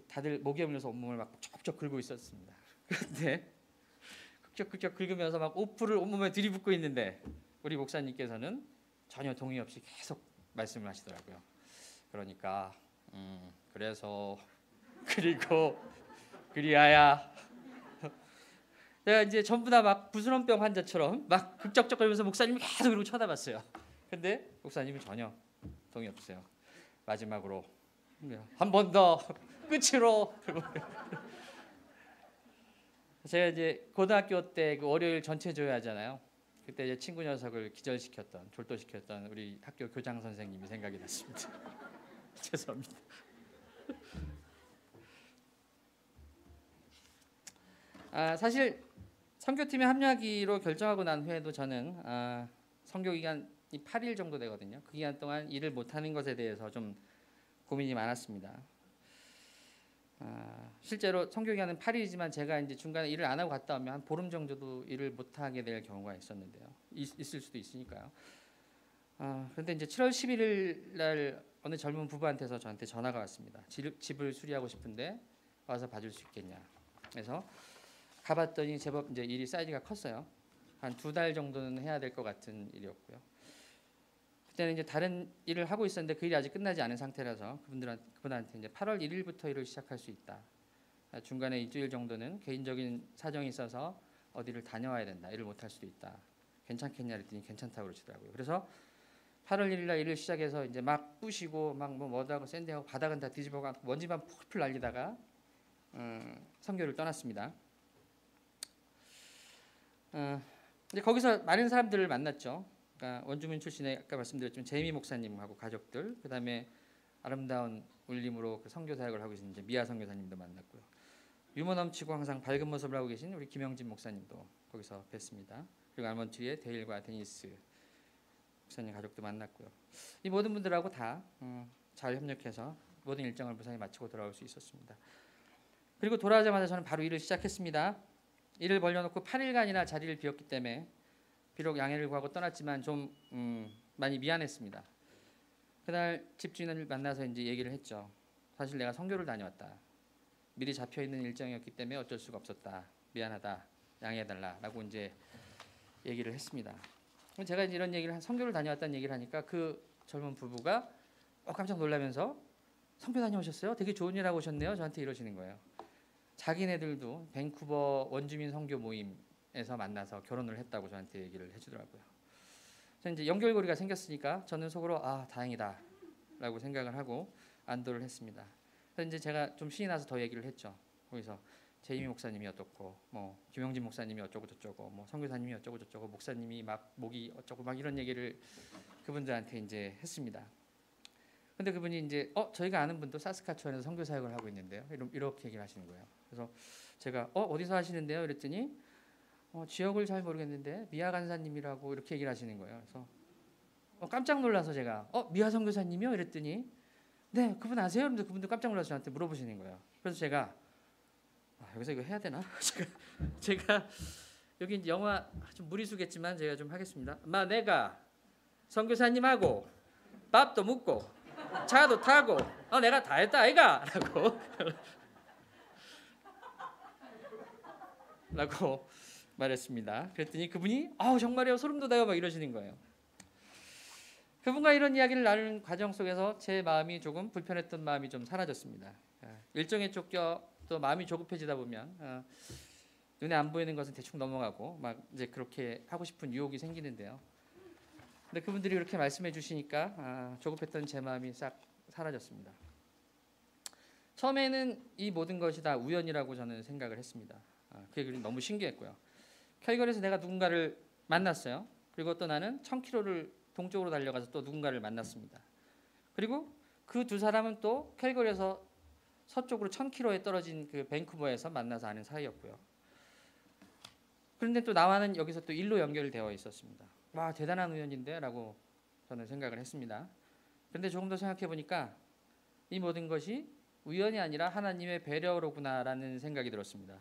S5: 다들 모기에 물려서 온몸을 막 쩍쩍 긁고 있었습니다. 그런데 긁적 긁으면서 막 오프를 온몸에 들이붓고 있는데 우리 목사님께서는 전혀 동의 없이 계속 말씀을 하시더라고요. 그러니까 그래서 그리고 그리하야 내가 이제 전부 다 막 부스럼병 환자처럼 막 극적적거리면서 목사님이 계속 그러고 쳐다봤어요. 근데 목사님은 전혀 동의 없어요. 마지막으로 한 번 더 끝으로 제가 이제 고등학교 때 그 월요일 전체 조회 하잖아요. 그때 이제 친구 녀석을 기절시켰던 졸도시켰던 우리 학교 교장 선생님이 생각이 났습니다. 죄송합니다. 사실 선교팀에 합류하기로 결정하고 난 후에도 저는 선교 기간이 8일 정도 되거든요. 그 기간 동안 일을 못하는 것에 대해서 좀 고민이 많았습니다. 실제로 선교 기간은 8일이지만 제가 이제 중간에 일을 안 하고 갔다 오면 한 보름 정도도 일을 못하게 될 경우가 있었는데요. 있을 수도 있으니까요. 그런데 이제 7월 11일 날 어느 젊은 부부한테서 저한테 전화가 왔습니다. 집을 수리하고 싶은데 와서 봐줄 수 있겠냐. 그래서 가봤더니 제법 이제 일이 사이즈가 컸어요. 한 2달 정도는 해야 될 것 같은 일이었고요. 그때는 이제 다른 일을 하고 있었는데 그 일이 아직 끝나지 않은 상태라서 그분한테 이제 8월 1일부터 일을 시작할 수 있다. 중간에 일주일 정도는 개인적인 사정이 있어서 어디를 다녀와야 된다. 일을 못할 수도 있다. 괜찮겠냐 그랬더니 괜찮다고 그러시더라고요. 그래서 8월 1일 날 일을 시작해서 이제 막 부시고 막 뭐 뭐다고 샌딩하고 바닥은 다 뒤집어가고 먼지만 풀풀 날리다가 선교를 떠났습니다. 이제 거기서 많은 사람들을 만났죠. 그러니까 원주민 출신의 아까 말씀드렸지만 제이미 목사님하고 가족들, 그다음에 아름다운 울림으로 그 선교 사역을 하고 계신 이제 미아 선교사님도 만났고요. 유머 넘치고 항상 밝은 모습을 하고 계신 우리 김영진 목사님도 거기서 뵀습니다. 그리고 알먼트리의 데일과 데니스 목사님 가족도 만났고요. 이 모든 분들하고 다 잘 협력해서 모든 일정을 무사히 마치고 돌아올 수 있었습니다. 그리고 돌아오자마자 저는 바로 일을 시작했습니다. 일을 벌려놓고 8일간이나 자리를 비웠기 때문에 비록 양해를 구하고 떠났지만 좀 많이 미안했습니다. 그날 집주인을 만나서 이제 얘기를 했죠. 사실 내가 선교를 다녀왔다. 미리 잡혀 있는 일정이었기 때문에 어쩔 수가 없었다. 미안하다. 양해해달라라고 이제 얘기를 했습니다. 제가 이제 이런 얘기를 선교를 다녀왔다는 얘기를 하니까 그 젊은 부부가 깜짝 놀라면서 선교 다녀오셨어요? 되게 좋은 일 하고 오셨네요. 저한테 이러시는 거예요. 자기네들도 밴쿠버 원주민 선교 모임에서 만나서 결혼을 했다고 저한테 얘기를 해주더라고요. 그래서 이제 연결고리가 생겼으니까 저는 속으로 아 다행이다라고 생각을 하고 안도를 했습니다. 그래서 이제 제가 좀 신이 나서 더 얘기를 했죠. 거기서 제이미 목사님이 어떻고 뭐 김영진 목사님이 어쩌고 저쩌고 뭐 선교사님이 어쩌고 저쩌고 목사님이 막 목이 어쩌고 막 이런 얘기를 그분들한테 이제 했습니다. 근데 그분이 이제 저희가 아는 분도 사스카투안에서 선교 사역을 하고 있는데요. 이렇게 얘기를 하시는 거예요. 그래서 제가 어디서 하시는데요? 그랬더니 지역을 잘 모르겠는데 미아 간사님이라고 이렇게 얘기를 하시는 거예요. 그래서 깜짝 놀라서 제가 미아 선교사님이요? 이랬더니 네 그분 아세요? 그런데 그분도 깜짝 놀라서 저한테 물어보시는 거예요. 그래서 제가 여기서 이거 해야 되나? 제가 여기 이제 영화 좀 무리수겠지만 제가 좀 하겠습니다. 내가 선교사님하고 밥도 먹고 차도 타고 내가 다 했다 아이가 라고 말했습니다. 그랬더니 그분이 정말요 소름 돋아요 막 이러시는 거예요. 그분과 이런 이야기를 나누는 과정 속에서 제 마음이 조금 불편했던 마음이 좀 사라졌습니다. 일정에 쫓겨 또 마음이 조급해지다 보면 눈에 안 보이는 것은 대충 넘어가고 막 이제 그렇게 하고 싶은 유혹이 생기는데요. 근데 그분들이 이렇게 말씀해 주시니까 조급했던 제 마음이 싹 사라졌습니다. 처음에는 이 모든 것이 다 우연이라고 저는 생각을 했습니다. 그게 너무 신기했고요. 캘거리에서 내가 누군가를 만났어요. 그리고 또 나는 1000km를 동쪽으로 달려가서 또 누군가를 만났습니다. 그리고 그 두 사람은 또 캘거리에서 서쪽으로 1000km에 떨어진 그 밴쿠버에서 만나서 아는 사이였고요. 그런데 또 나와는 여기서 또 일로 연결되어 있었습니다. 와 대단한 우연인데 라고 저는 생각을 했습니다. 그런데 조금 더 생각해 보니까 이 모든 것이 우연이 아니라 하나님의 배려로구나라는 생각이 들었습니다.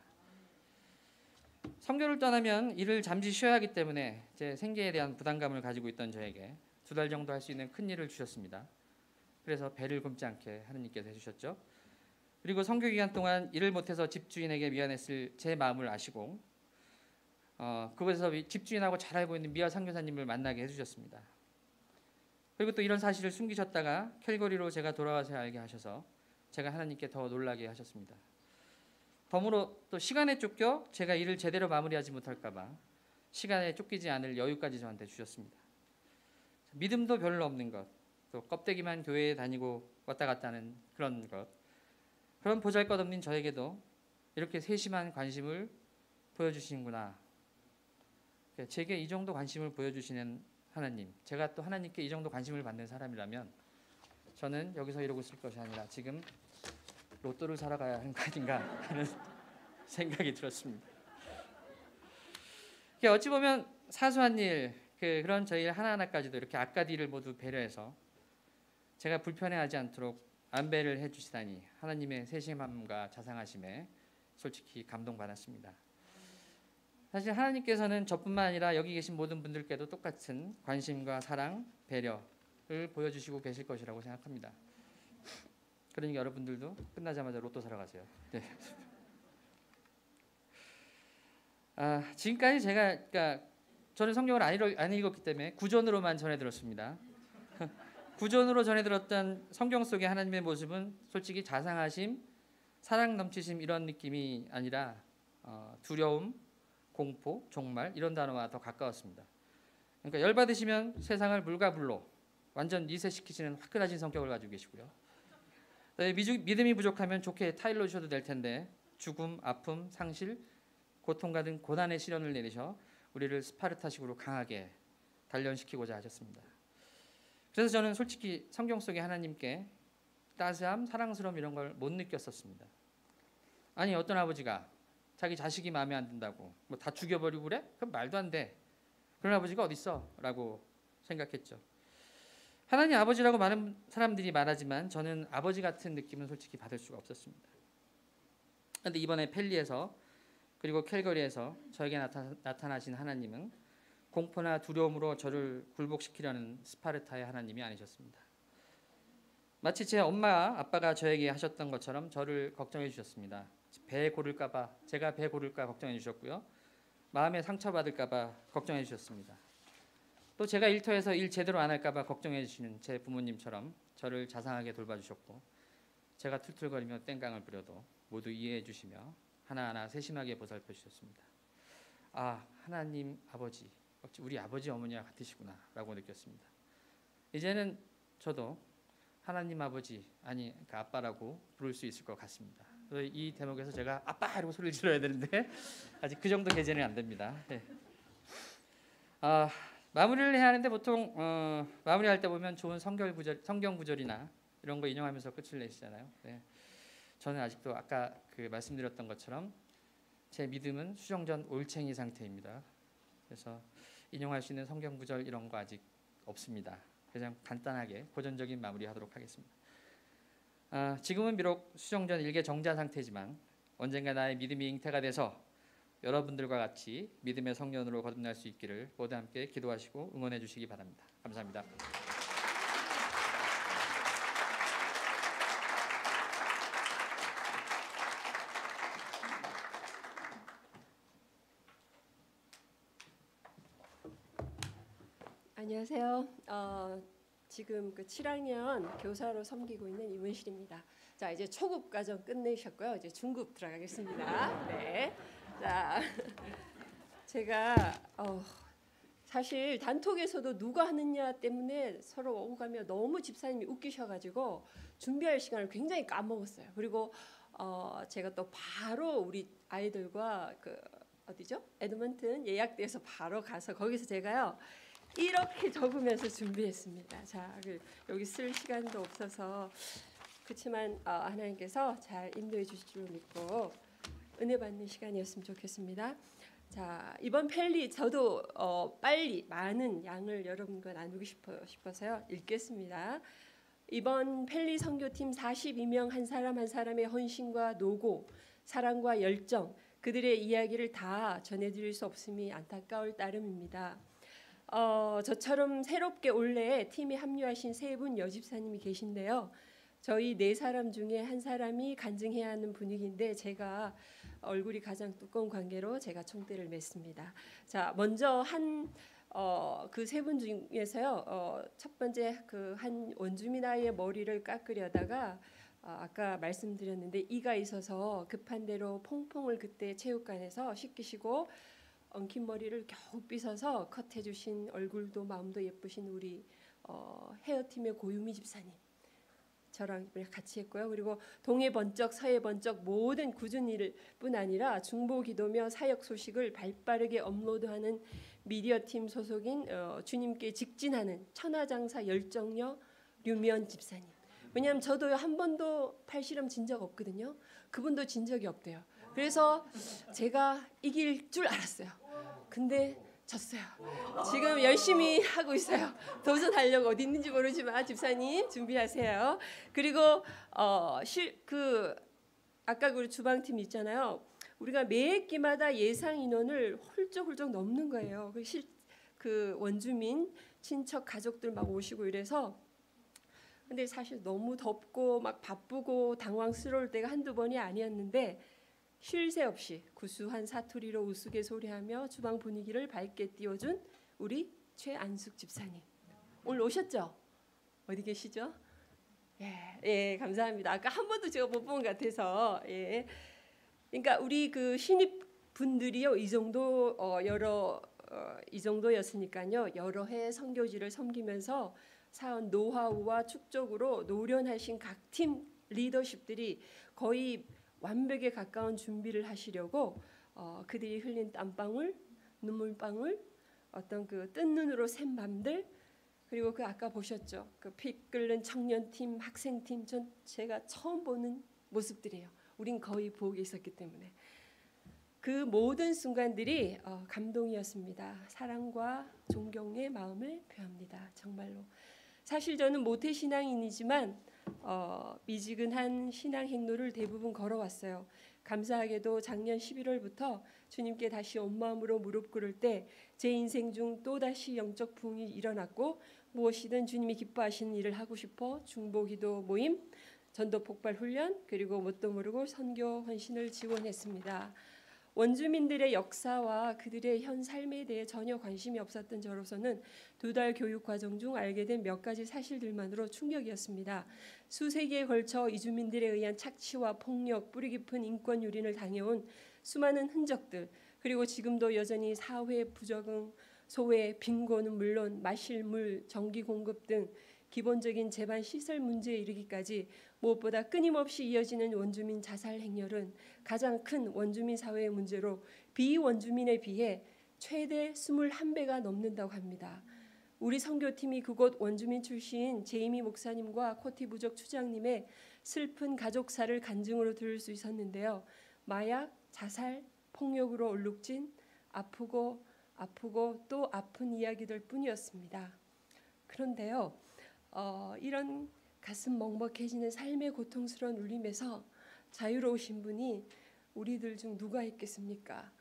S5: 선교를 떠나면 일을 잠시 쉬어야 하기 때문에 제 생계에 대한 부담감을 가지고 있던 저에게 2달 정도 할 수 있는 큰 일을 주셨습니다. 그래서 배를 굶지 않게 하느님께서 해주셨죠. 그리고 선교 기간 동안 일을 못해서 집주인에게 미안했을 제 마음을 아시고 그곳에서 집주인하고 잘 알고 있는 미아 선교사님을 만나게 해주셨습니다. 그리고 또 이런 사실을 숨기셨다가 캘거리로 제가 돌아와서 알게 하셔서 제가 하나님께 더 놀라게 하셨습니다. 덤으로 또 시간에 쫓겨 제가 일을 제대로 마무리하지 못할까 봐 시간에 쫓기지 않을 여유까지 저한테 주셨습니다. 믿음도 별로 없는 것, 또 껍데기만 교회에 다니고 왔다 갔다 하는 그런 것, 그런 보잘것없는 저에게도 이렇게 세심한 관심을 보여주시는구나. 제게 이 정도 관심을 보여주시는 하나님, 제가 또 하나님께 이 정도 관심을 받는 사람이라면 저는 여기서 이러고 있을 것이 아니라 지금 로또를 사러 가야 하는 거 아닌가 하는 생각이 들었습니다. 어찌 보면 사소한 일, 그런 저희 하나하나까지도 이렇게 앞가디를 모두 배려해서 제가 불편해하지 않도록 안배를 해주시다니 하나님의 세심함과 자상하심에 솔직히 감동받았습니다. 사실 하나님께서는 저뿐만 아니라 여기 계신 모든 분들께도 똑같은 관심과 사랑, 배려를 보여주시고 계실 것이라고 생각합니다. 그러니까 여러분들도 끝나자마자 로또 사러 가세요. 네. 지금까지 제가 저는 성경을 안 읽었기 때문에 구전으로만 전해 들었습니다. 구전으로 전해 들었던 성경 속의 하나님의 모습은 솔직히 자상하심, 사랑 넘치심 이런 느낌이 아니라 두려움, 공포, 종말 이런 단어와 더 가까웠습니다. 그러니까 열 받으시면 세상을 물과 불로 완전 리셋시키시는 화끈하신 성격을 가지고 계시고요. 믿음이 부족하면 좋게 타일러 주셔도 될 텐데 죽음, 아픔, 상실, 고통과 등 고난의 시련을 내리셔 우리를 스파르타식으로 강하게 단련시키고자 하셨습니다. 그래서 저는 솔직히 성경 속의 하나님께 따스함, 사랑스러움 이런 걸 못 느꼈었습니다. 아니 어떤 아버지가 자기 자식이 마음에 안 든다고 뭐 다 죽여버리고 그래? 그럼 말도 안 돼. 그런 아버지가 어디 있어? 라고 생각했죠. 하나님 아버지라고 많은 사람들이 말하지만 저는 아버지 같은 느낌은 솔직히 받을 수가 없었습니다. 그런데 이번에 펠리에서 그리고 캘거리에서 저에게 나타나신 하나님은 공포나 두려움으로 저를 굴복시키려는 스파르타의 하나님이 아니셨습니다. 마치 제 엄마 아빠가 저에게 하셨던 것처럼 저를 걱정해 주셨습니다. 배 고를까봐 제가 배 고를까 걱정해 주셨고요. 마음에 상처받을까봐 걱정해 주셨습니다. 또 제가 일터에서 일 제대로 안 할까봐 걱정해 주시는 제 부모님처럼 저를 자상하게 돌봐주셨고 제가 툴툴거리며 땡깡을 부려도 모두 이해해 주시며 하나하나 세심하게 보살펴 주셨습니다. 아, 하나님 아버지, 우리 아버지 어머니와 같으시구나 라고 느꼈습니다. 이제는 저도 하나님 아버지, 아니 그러니까 아빠라고 부를 수 있을 것 같습니다. 이 대목에서 제가 아빠 이러고 소리를 질러야 되는데 아직 그 정도 계제는 안 됩니다. 네. 마무리를 해야 하는데 보통 마무리할 때 보면 좋은 성경 구절이나 이런 거 인용하면서 끝을 내시잖아요. 네. 저는 아직도 아까 그 말씀드렸던 것처럼 제 믿음은 수정전 올챙이 상태입니다. 그래서 인용할 수 있는 성경 구절 이런 거 아직 없습니다. 그냥 간단하게 고전적인 마무리하도록 하겠습니다. 지금은 비록 수정전 일개 정자 상태지만 언젠가 나의 믿음이 잉태가 돼서 여러분들과 같이 믿음의 성년으로 거듭날 수 있기를 모두 함께 기도하시고 응원해 주시기 바랍니다. 감사합니다.
S6: 안녕하세요. 지금 그 7학년 교사로 섬기고 있는 이문실입니다. 자, 이제 초급 과정 끝내셨고요. 이제 중급 들어가겠습니다. 네. 자, 제가 사실 단톡에서도 누가 하느냐 때문에 서로 오가며 너무 집사님이 웃기셔가지고 준비할 시간을 굉장히 까먹었어요. 그리고 제가 또 바로 우리 아이들과 그 어디죠? 에드먼튼 예약돼서 바로 가서 거기서 제가요. 이렇게 적으면서 준비했습니다. 자, 여기 쓸 시간도 없어서 그렇지만 하나님께서 잘 인도해 주실 줄 믿고 은혜 받는 시간이었으면 좋겠습니다. 자, 이번 펠리 저도 빨리 많은 양을 여러분과 나누고 싶어서요. 읽겠습니다. 이번 펠리 선교팀 42명 한 사람 한 사람의 헌신과 노고, 사랑과 열정, 그들의 이야기를 다 전해드릴 수 없음이 안타까울 따름입니다. 저처럼 새롭게 올해 팀에 합류하신 세 분 여집사님이 계신데요. 저희 네 사람 중에 한 사람이 간증해야 하는 분위기인데 제가 얼굴이 가장 두꺼운 관계로 제가 총대를 맸습니다. 자, 먼저 그 세 분 중에서요. 첫 번째 그 한 원주민 아이의 머리를 깎으려다가 아까 말씀드렸는데 이가 있어서 급한 대로 퐁퐁을 그때 체육관에서 씻기시고 엉킨 머리를 겨우 빗어서 컷해주신 얼굴도 마음도 예쁘신 우리 헤어팀의 고유미 집사님 저랑 같이 했고요. 그리고 동해 번쩍 서해 번쩍 모든 꾸준히 일뿐 아니라 중보기도며 사역 소식을 발빠르게 업로드하는 미디어팀 소속인 주님께 직진하는 천하장사 열정녀 류미연 집사님. 왜냐하면 저도 한 번도 팔실험 진 적 없거든요. 그분도 진 적이 없대요. 그래서 제가 이길 줄 알았어요. 근데 졌어요. 지금 열심히 하고 있어요. 도전하려고 어디 있는지 모르지만 집사님 준비하세요. 그리고 아까 그 주방팀 있잖아요. 우리가 매 끼마다 예상 인원을 훌쩍훌쩍 넘는 거예요. 그 원주민 친척 가족들 막 오시고 이래서 근데 사실 너무 덥고 막 바쁘고 당황스러울 때가 한두 번이 아니었는데 쉴 새 없이 구수한 사투리로 우스갯소리하며 주방 분위기를 밝게 띄워준 우리 최안숙 집사님. 오늘 오셨죠? 어디 계시죠? 예, 감사합니다. 아까 한 번도 제가 못 본 것 같아서 그러니까 우리 그 신입 분들이요 이 정도 여러 이 정도였으니까요. 여러 해 선교지를 섬기면서 사원 노하우와 축적으로 노련하신 각 팀 리더십들이 거의 완벽에 가까운 준비를 하시려고 그들이 흘린 땀방울, 눈물방울, 어떤 그 뜬 눈으로 샌 밤들, 그리고 그 아까 보셨죠? 그 피 끓는 청년팀, 학생팀, 제가 처음 보는 모습들이에요. 우린 거의 부엌에 있었기 때문에. 그 모든 순간들이 감동이었습니다. 사랑과 존경의 마음을 표합니다. 정말로. 사실 저는 모태 신앙인이지만 미지근한 신앙 행로를 대부분 걸어왔어요. 감사하게도 작년 11월부터 주님께 다시 온 마음으로 무릎 꿇을 때 제 인생 중 또다시 영적 부흥이 일어났고 무엇이든 주님이 기뻐하시는 일을 하고 싶어 중보기도 모임, 전도 폭발 훈련, 그리고 뭣도 모르고 선교 헌신을 지원했습니다. 원주민들의 역사와 그들의 현 삶에 대해 전혀 관심이 없었던 저로서는 2달 교육 과정 중 알게 된 몇 가지 사실들만으로 충격이었습니다. 수세기에 걸쳐 이주민들에 의한 착취와 폭력, 뿌리 깊은 인권 유린을 당해온 수많은 흔적들, 그리고 지금도 여전히 사회 부적응, 소외, 빈곤은 물론 마실 물, 전기 공급 등 기본적인 재반 시설 문제에 이르기까지 무엇보다 끊임없이 이어지는 원주민 자살 행렬은 가장 큰 원주민 사회의 문제로 비원주민에 비해 최대 21배가 넘는다고 합니다. 우리 선교팀이 그곳 원주민 출신 제이미 목사님과 코티 부족 추장님의 슬픈 가족사를 간증으로 들을 수 있었는데요. 마약, 자살, 폭력으로 얼룩진 아프고 또 아픈 이야기들 뿐이었습니다. 그런데요. 이런 가슴 먹먹해지는 삶의 고통스러운 울림에서 자유로우신 분이 우리들 중 누가 있겠습니까?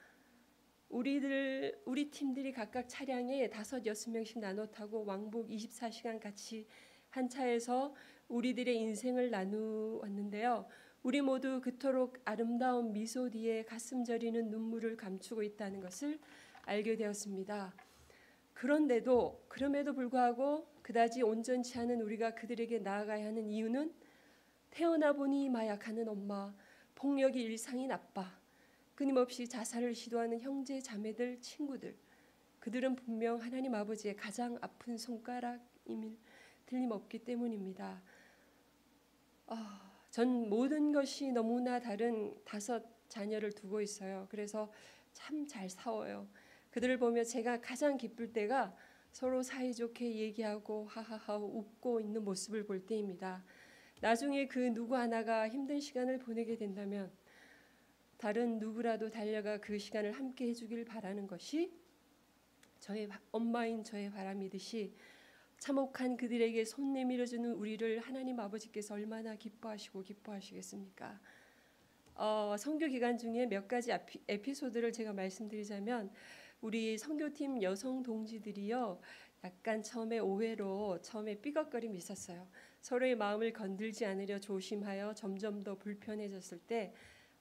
S6: 우리 팀들이 각각 차량에 5, 6명씩 나눠 타고 왕복 24시간 같이 한 차에서 우리들의 인생을 나누었는데요. 우리 모두 그토록 아름다운 미소 뒤에 가슴 저리는 눈물을 감추고 있다는 것을 알게 되었습니다. 그럼에도 불구하고 그다지 온전치 않은 우리가 그들에게 나아가야 하는 이유는 태어나 보니 마약하는 엄마, 폭력이 일상인 아빠, 끊임없이 자살을 시도하는 형제, 자매들, 친구들, 그들은 분명 하나님 아버지의 가장 아픈 손가락임을 틀림없기 때문입니다. 전 모든 것이 너무나 다른 5 자녀를 두고 있어요. 그래서 참 잘 싸워요. 그들을 보며 제가 가장 기쁠 때가 서로 사이좋게 얘기하고 하하하 웃고 있는 모습을 볼 때입니다. 나중에 그 누구 하나가 힘든 시간을 보내게 된다면 다른 누구라도 달려가 그 시간을 함께 해주길 바라는 것이 저의 엄마인 저의 바람이듯이 참혹한 그들에게 손 내밀어주는 우리를 하나님 아버지께서 얼마나 기뻐하시겠습니까? 선교 기간 중에 몇 가지 에피소드를 제가 말씀드리자면 우리 선교팀 여성 동지들이요, 약간 처음에 오해로 삐걱거림이 있었어요. 서로의 마음을 건들지 않으려 조심하여 점점 더 불편해졌을 때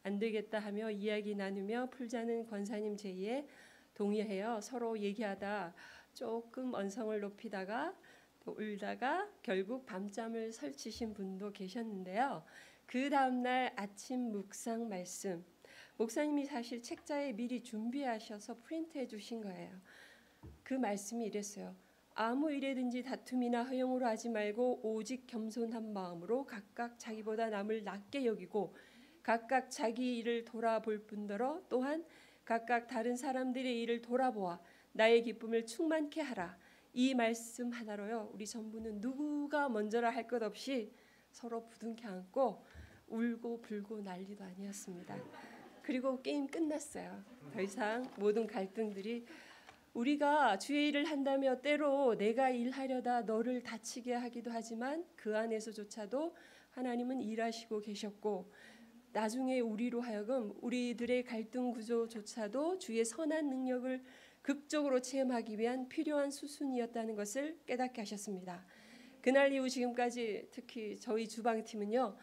S6: 안 되겠다 하며 이야기 나누며 풀자는 권사님 제의에 동의하여 서로 얘기하다 조금 언성을 높이다가 또 울다가 결국 밤잠을 설치신 분도 계셨는데요. 그 다음날 아침 묵상 말씀, 목사님이 사실 책자에 미리 준비하셔서 프린트해 주신 거예요. 그 말씀이 이랬어요. 아무 일에든지 다툼이나 허용으로 하지 말고 오직 겸손한 마음으로 각각 자기보다 남을 낮게 여기고 각각 자기 일을 돌아볼 뿐더러 또한 각각 다른 사람들의 일을 돌아보아 나의 기쁨을 충만케 하라. 이 말씀 하나로요, 우리 전부는 누구가 먼저라 할 것 없이 서로 부둥켜 안고 울고 불고 난리도 아니었습니다. 그리고 게임 끝났어요. 더 이상 모든 갈등들이, 우리가 주의 일을 한다며 때로 내가 일하려다 너를 다치게 하기도 하지만 그 안에서조차도 하나님은 일하시고 계셨고 나중에 우리로 하여금 우리들의 갈등 구조조차도 주의 선한 능력을 극적으로 체험하기 위한 필요한 수순이었다는 것을 깨닫게 하셨습니다. 그날 이후 지금까지 특히 저희 주방팀은요,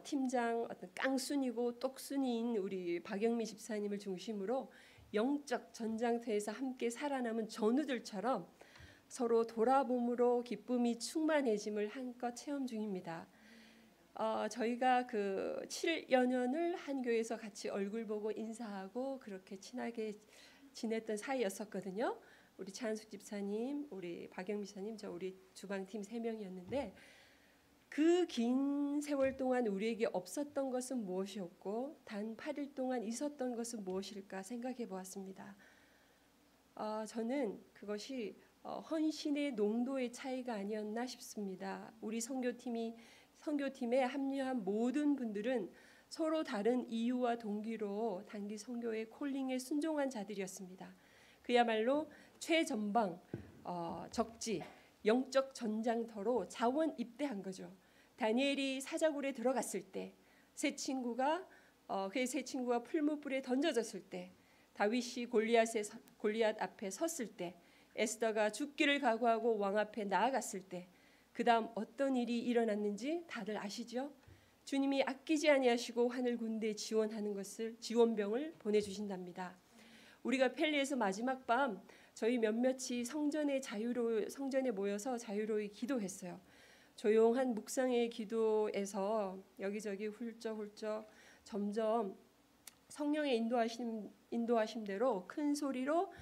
S6: 팀장 어떤 깡순이고 똑순이인 우리 박영미 집사님을 중심으로 영적 전장터에서 함께 살아남은 전우들처럼 서로 돌아봄으로 기쁨이 충만해짐을 한껏 체험 중입니다. 저희가 그 7여 년을 한 교회에서 같이 얼굴 보고 인사하고 그렇게 친하게 지냈던 사이였었거든요. 우리 차한숙 집사님, 우리 박영미 집사님, 저 우리 주방팀 3명이었는데 그 긴 세월 동안 우리에게 없었던 것은 무엇이었고 단 8일 동안 있었던 것은 무엇일까 생각해 보았습니다. 저는 그것이 헌신의 농도의 차이가 아니었나 싶습니다. 우리 선교팀에 합류한 모든 분들은 서로 다른 이유와 동기로 단기 선교의 콜링에 순종한 자들이었습니다. 그야말로 최전방 적지 영적 전장터로 자원 입대한 거죠. 다니엘이 사자굴에 들어갔을 때 그의 세 친구가 풀무불에 던져졌을 때 다윗이 골리앗 앞에 섰을 때 에스더가 죽기를 각오하고 왕 앞에 나아갔을 때 그 다음 어떤 일이 일어났는지 다들 아시죠? 주님이 아끼지 아니하시고 하늘 군대에 지원하는 것을 지원병을 보내주신답니다. 우리가 펠리에서 마지막 밤 저희 몇몇이 성전에 모여서 자유로이 기도했어요. 조용한 묵상의 기도에서 여기저기 훌쩍훌쩍 점점 성령의 인도하심대로 큰 소리로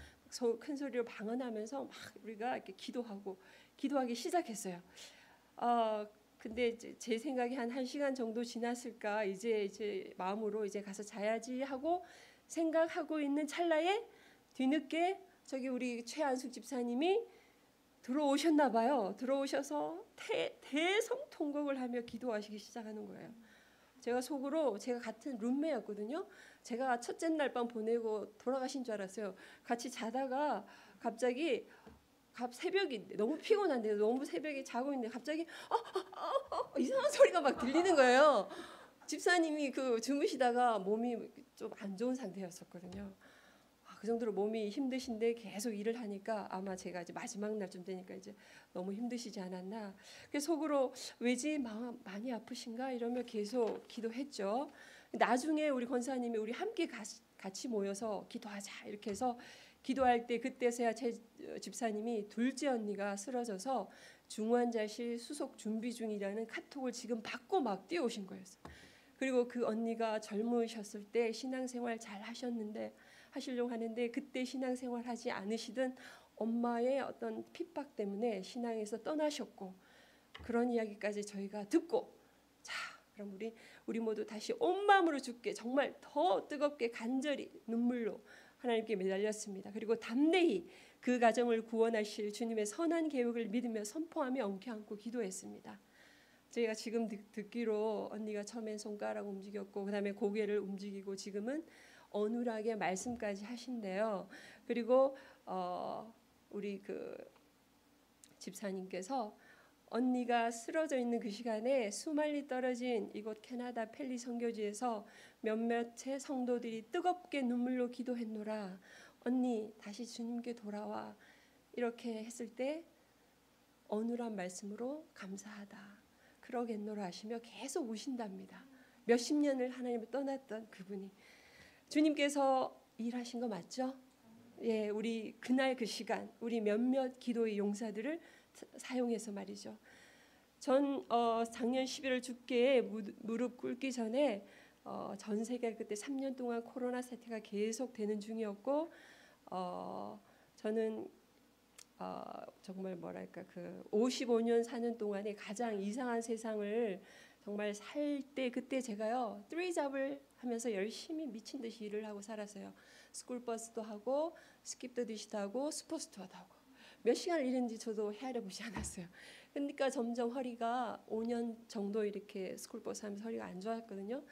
S6: 방언하면서 막 우리가 이렇게 기도하기 시작했어요. 근데 제 생각이 한 1시간 정도 지났을까 이제 마음으로 이제 가서 자야지 하고 생각하고 있는 찰나에 뒤늦게 저기 우리 최한숙 집사님이 들어오셨나 봐요. 들어오셔서 대성통곡을 하며 기도하시기 시작하는 거예요. 제가 속으로 제가 같은 룸메였거든요. 제가 첫째 날 밤 보내고 돌아가신 줄 알았어요. 같이 자다가 갑자기 새벽인데 너무 피곤한데 너무 새벽에 자고 있는데 갑자기 이상한 소리가 막 들리는 거예요. 집사님이 주무시다가 몸이 좀 안 좋은 상태였었거든요. 그 정도로 몸이 힘드신데 계속 일을 하니까 아마 제가 이제 마지막 날쯤 되니까 이제 너무 힘드시지 않았나. 그래서 속으로 왜지 많이 아프신가 이러며 계속 기도했죠. 나중에 우리 권사님이 우리 함께 같이 모여서 기도하자 이렇게 해서 기도할 때 그때서야 제 집사님이 둘째 언니가 쓰러져서 중환자실 수속 준비 중이라는 카톡을 지금 받고 막 뛰어오신 거였어요. 그리고 그 언니가 젊으셨을 때 신앙생활 잘 하시려고 하는데 그때 신앙생활 하지 않으시던 엄마의 어떤 핍박 때문에 신앙에서 떠나셨고 그런 이야기까지 저희가 듣고 자 그럼 우리 모두 다시 온 마음으로 주께 정말 더 뜨겁게 간절히 눈물로 하나님께 매달렸습니다. 그리고 담대히 그 가정을 구원하실 주님의 선한 계획을 믿으며 선포하며 엉켜안고 기도했습니다. 제가 지금 듣기로 언니가 처음엔 손가락 움직였고 그다음에 고개를 움직이고 지금은 어눌하게 말씀까지 하신대요. 그리고 우리 집사님께서 언니가 쓰러져 있는 그 시간에 수말리 떨어진 이곳 캐나다 펠리 선교지에서 몇몇의 성도들이 뜨겁게 눈물로 기도했노라. 언니 다시 주님께 돌아와. 이렇게 했을 때 어눌한 말씀으로 감사하다. 그러겠노라 하시며 계속 우신답니다. 몇십 년을 하나님을 떠났던 그분이 주님께서 일하신 거 맞죠? 예, 우리 그날 그 시간 우리 몇몇 기도의 용사들을 사용해서 말이죠. 전 작년 11월 죽게에 무릎 꿇기 전에 전 세계 그때 3년 동안 코로나 사태가 계속되는 중이었고 저는 정말 뭐랄까 55년 사는 동안에 가장 이상한 세상을 정말 살 때 그때 제가요 3잡을 하면서 열심히 미친 듯이 일을 하고 살았어요. 스쿨버스도 하고 스킵더 디시도 하고 슈퍼스토어도 하고 몇 시간을 일했는지 저도 헤아려 보지 않았어요. 그러니까 점점 허리가 5년 정도 이렇게 스쿨버스 하면서 허리가 안 좋았거든요.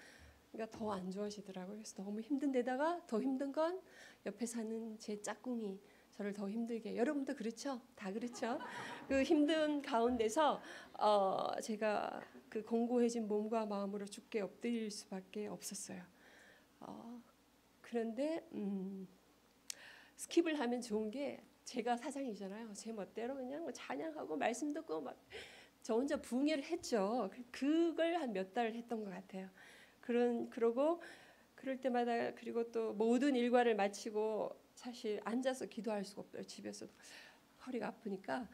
S6: 그러니까 더 안 좋아지더라고요. 그래서 너무 힘든 데다가 더 힘든 건 옆에 사는 제 짝꿍이 저를 더 힘들게. 여러분도 그렇죠? 다 그렇죠? 그 힘든 가운데서 제가 그 공고해진 몸과 마음으로 주께 엎드릴 수밖에 없었어요. 그런데 스킵을 하면 좋은 게 제가 사장이잖아요. 제 멋대로 그냥 뭐 찬양하고 말씀 듣고 막 저 혼자 부흥회를 했죠. 그걸 한 몇 달을 했던 것 같아요. 그러고 그럴 때마다 그리고 또 모든 일과를 마치고 사실 앉아서 기도할 수가 없어요. 집에서도 허리가 아프니까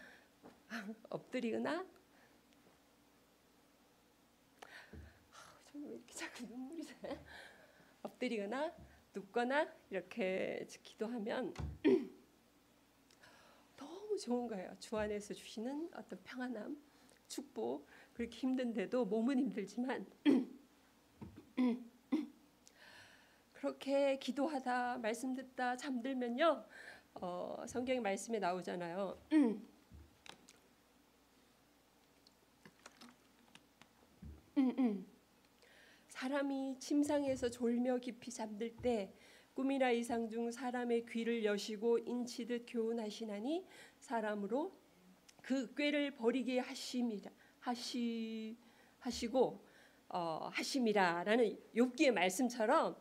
S6: 엎드리거나 정말 왜 이렇게 자꾸 눈물이 나? 엎드리거나 눕거나 이렇게 기도하면 너무 좋은 거예요. 주 안에서 주시는 어떤 평안함, 축복. 그렇게 힘든데도 몸은 힘들지만 그렇게 기도하다 말씀 듣다 잠들면요, 성경 말씀에 나오잖아요. 사람이 침상에서 졸며 깊이 잠들 때 꿈이나 이상 중 사람의 귀를 여시고 인치듯 교훈하시나니 사람으로 그 꾀를 버리게 하시고 하심이라라는 욥기의 말씀처럼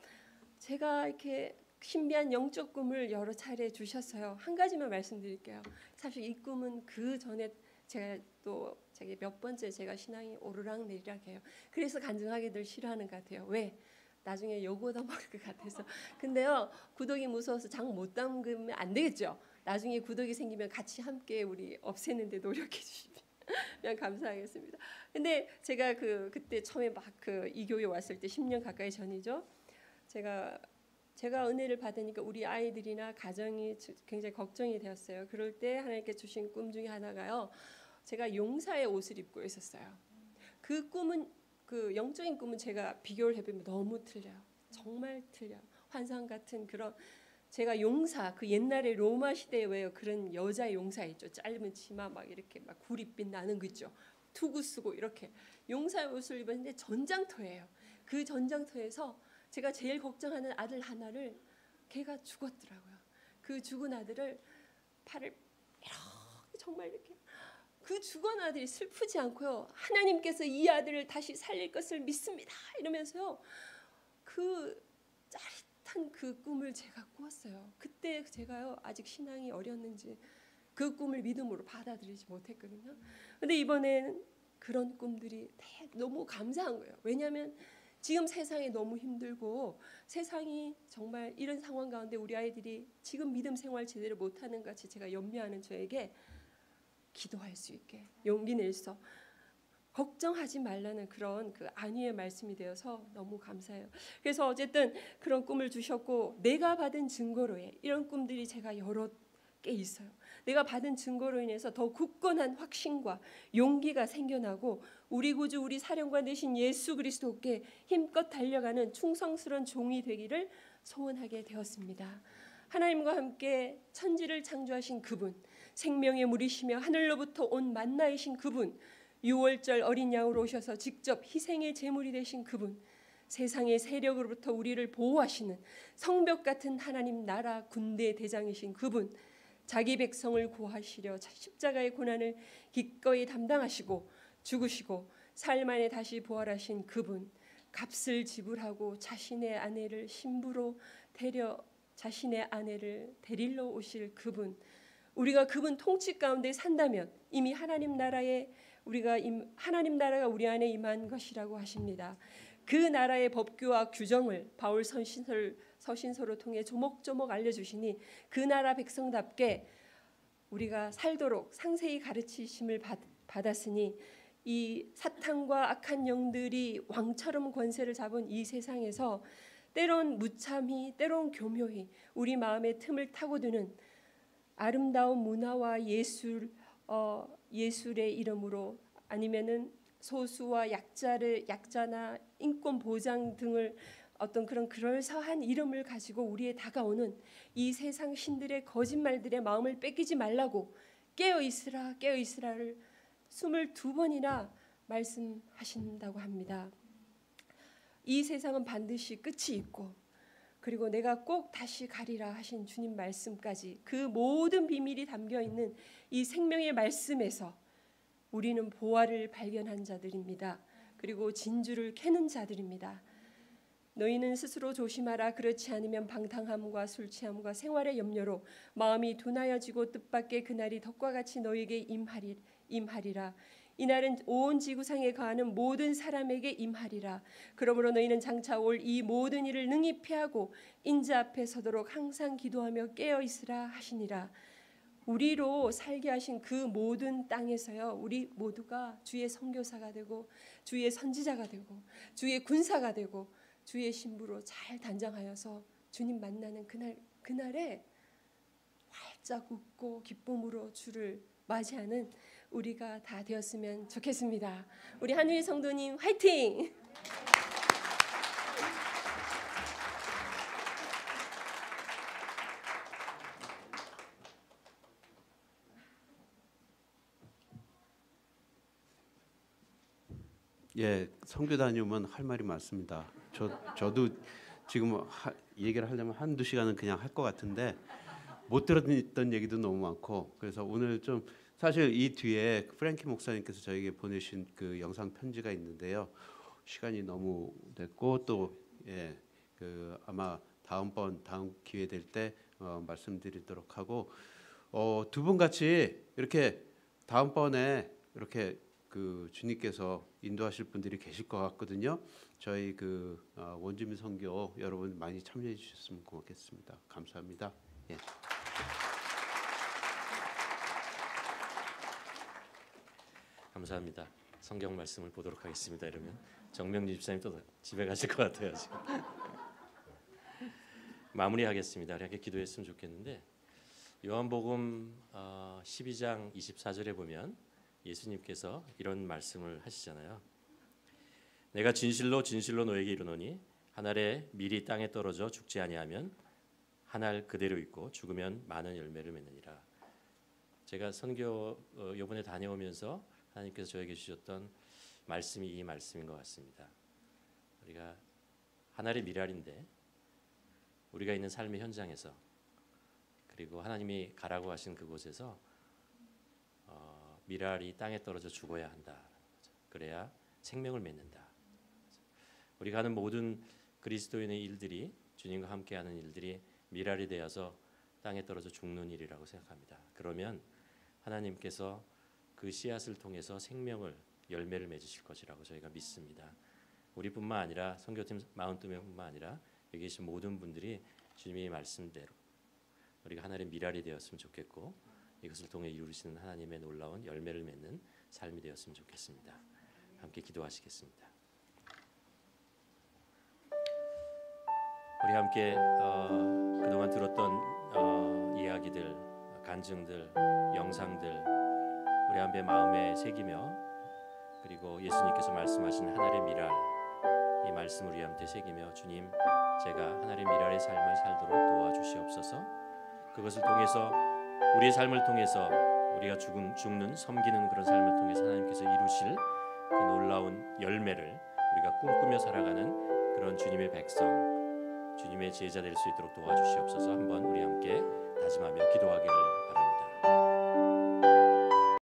S6: 제가 이렇게 신비한 영적 꿈을 여러 차례 주셨어요. 한 가지만 말씀드릴게요. 사실 이 꿈은 그 전에 제가 또 제가 몇 번째 제가 신앙이 오르락내리락해요. 그래서 간증하기 늘 싫어하는 것 같아요. 왜? 나중에 욕 얻어먹을 것 같아서. 근데요, 구더기 무서워서 장 못 담그면 안 되겠죠. 나중에 구더기 생기면 같이 함께 우리 없애는데 노력해 주시면 감사하겠습니다. 근데 제가 그때 처음에 막 이 교회 왔을 때 10년 가까이 전이죠. 제가 은혜를 받으니까 우리 아이들이나 가정이 굉장히 걱정이 되었어요. 그럴 때 하나님께 주신 꿈 중에 하나가요, 제가 용사의 옷을 입고 있었어요. 그 꿈은, 그 영적인 꿈은 제가 비교를 해보면 너무 틀려요. 정말 틀려요. 환상 같은 그런, 제가 용사, 그 옛날에 로마 시대에 왜 그런 여자 용사 있죠. 짧은 치마 막 이렇게 막 구릿빛 나는 거 있죠. 투구 쓰고 이렇게 용사의 옷을 입었는데 전장터예요. 그 전장터에서 제가 제일 걱정하는 아들 하나를, 걔가 죽었더라고요. 그 죽은 아들을 팔을 이렇게 정말 이렇게, 그 죽은 아들이 슬프지 않고요, 하나님께서 이 아들을 다시 살릴 것을 믿습니다 이러면서요, 그 짜릿한 그 꿈을 제가 꾸었어요. 그때 제가요, 아직 신앙이 어렸는지 그 꿈을 믿음으로 받아들이지 못했거든요. 근데 이번에는 그런 꿈들이 너무 감사한 거예요. 왜냐하면 지금 세상이 너무 힘들고 세상이 정말 이런 상황 가운데 우리 아이들이 지금 믿음 생활 제대로 못하는 것 같이 제가 염려하는 저에게 기도할 수 있게 용기 내서 걱정하지 말라는 그런 그 안위의 말씀이 되어서 너무 감사해요. 그래서 어쨌든 그런 꿈을 주셨고, 내가 받은 증거로에 이런 꿈들이 제가 여러 개 있어요. 내가 받은 증거로 인해서 더 굳건한 확신과 용기가 생겨나고 우리 구주 우리 사령관 되신 예수 그리스도께 힘껏 달려가는 충성스러운 종이 되기를 소원하게 되었습니다. 하나님과 함께 천지를 창조하신 그분, 생명의 물이시며 하늘로부터 온 만나이신 그분, 6월절 어린 양으로 오셔서 직접 희생의 제물이 되신 그분, 세상의 세력으로부터 우리를 보호하시는 성벽 같은 하나님 나라 군대 대장이신 그분, 자기 백성을 구하시려 십자가의 고난을 기꺼이 담당하시고 죽으시고 삶 안에 다시 부활하신 그분, 값을 지불하고 자신의 아내를 신부로 자신의 아내를 데리러 오실 그분, 우리가 그분 통치 가운데 산다면 이미 하나님 나라가 우리 안에 임한 것이라고 하십니다. 그 나라의 법규와 규정을 바울 서신서로 통해 조목조목 알려주시니 그 나라 백성답게 우리가 살도록 상세히 가르치심을 받았으니 이 사탄과 악한 영들이 왕처럼 권세를 잡은 이 세상에서 때론 무참히 때론 교묘히 우리 마음의 틈을 타고드는 아름다운 문화와 예술의 이름으로, 아니면은 소수와 약자나 인권 보장 등을 어떤 그런 그럴싸한 이름을 가지고 우리에 다가오는 이 세상 신들의 거짓말들의 마음을 뺏기지 말라고 깨어 있으라를 22번이나 말씀하신다고 합니다. 이 세상은 반드시 끝이 있고, 그리고 내가 꼭 다시 가리라 하신 주님 말씀까지 그 모든 비밀이 담겨 있는 이 생명의 말씀에서 우리는 보화를 발견한 자들입니다. 그리고 진주를 캐는 자들입니다. 너희는 스스로 조심하라. 그렇지 않으면 방탕함과 술 취함과 생활의 염려로 마음이 둔하여지고 뜻밖의 그날이 덕과 같이 너희에게 임하리라. 이날은 온 지구상에 거하는 모든 사람에게 임하리라. 그러므로 너희는 장차 올 이 모든 일을 능히 피하고 인자 앞에 서도록 항상 기도하며 깨어 있으라 하시니라. 우리로 살게 하신 그 모든 땅에서요, 우리 모두가 주의 선교사가 되고 주의 선지자가 되고 주의 군사가 되고 주의 신부로 잘 단장하여서 주님 만나는 그날에 활짝 웃고 기쁨으로 주를 맞이하는 우리가 다 되었으면 좋겠습니다. 우리 한우리 성도님 화이팅!
S2: 예, 선교 다녀오면 할 말이 많습니다. 저도 지금 얘기를 하려면 한두 시간은 그냥 할 것 같은데 못 들었던 얘기도 너무 많고, 그래서 오늘 좀 사실 이 뒤에 프랭키 목사님께서 저에게 보내신 그 영상 편지가 있는데요. 시간이 너무 됐고 또 예, 그 아마 다음 기회 될 때 말씀드리도록 하고, 두 분 같이 이렇게 다음번에 이렇게 그 주님께서 인도하실 분들이 계실 것 같거든요. 저희 그 원주민 선교 여러분 많이 참여해 주셨으면 고맙겠습니다. 감사합니다. 예.
S1: 감사합니다. 성경 말씀을 보도록 하겠습니다. 이러면 정명진 집사님 또 집에 가실 것 같아요. 지금. 마무리하겠습니다. 이렇게 기도했으면 좋겠는데 요한복음 12장 24절에 보면 예수님께서 이런 말씀을 하시잖아요. 내가 진실로 진실로 너에게 이르노니 한 알에 밀이 땅에 떨어져 죽지 아니하면 한 알 그대로 있고 죽으면 많은 열매를 맺느니라. 제가 선교 이번에 다녀오면서 하나님께서 저에게 주셨던 말씀이 이 말씀인 것 같습니다. 우리가 한 알의 밀알인데 우리가 있는 삶의 현장에서 그리고 하나님이 가라고 하신 그곳에서 밀알이 땅에 떨어져 죽어야 한다. 그래야 생명을 맺는다. 우리가 하는 모든 그리스도인의 일들이 주님과 함께하는 일들이 밀알이 되어서 땅에 떨어져 죽는 일이라고 생각합니다. 그러면 하나님께서 그 씨앗을 통해서 생명을 열매를 맺으실 것이라고 저희가 믿습니다. 우리뿐만 아니라 선교팀 42명뿐만 아니라 여기 계신 모든 분들이 주님의 말씀대로 우리가 하나의 밀알이 되었으면 좋겠고 이것을 통해 이루시는 하나님의 놀라운 열매를 맺는 삶이 되었으면 좋겠습니다. 함께 기도하시겠습니다. 우리 함께 그동안 들었던 이야기들, 간증들, 영상들 우리 함께 마음에 새기며 그리고 예수님께서 말씀하신 하나의 밀알 이 말씀을 우리 함께 새기며 주님 제가 하나의 밀알의 삶을 살도록 도와주시옵소서. 그것을 통해서 우리의 삶을 통해서 우리가 죽는 섬기는 그런 삶을 통해서 하나님께서 이루실 그 놀라운 열매를 우리가 꿈꾸며 살아가는 그런 주님의 백성 주님의 제자 될 수 있도록 도와주시옵소서. 한번 우리 함께 다짐하며 기도하기를 바랍니다.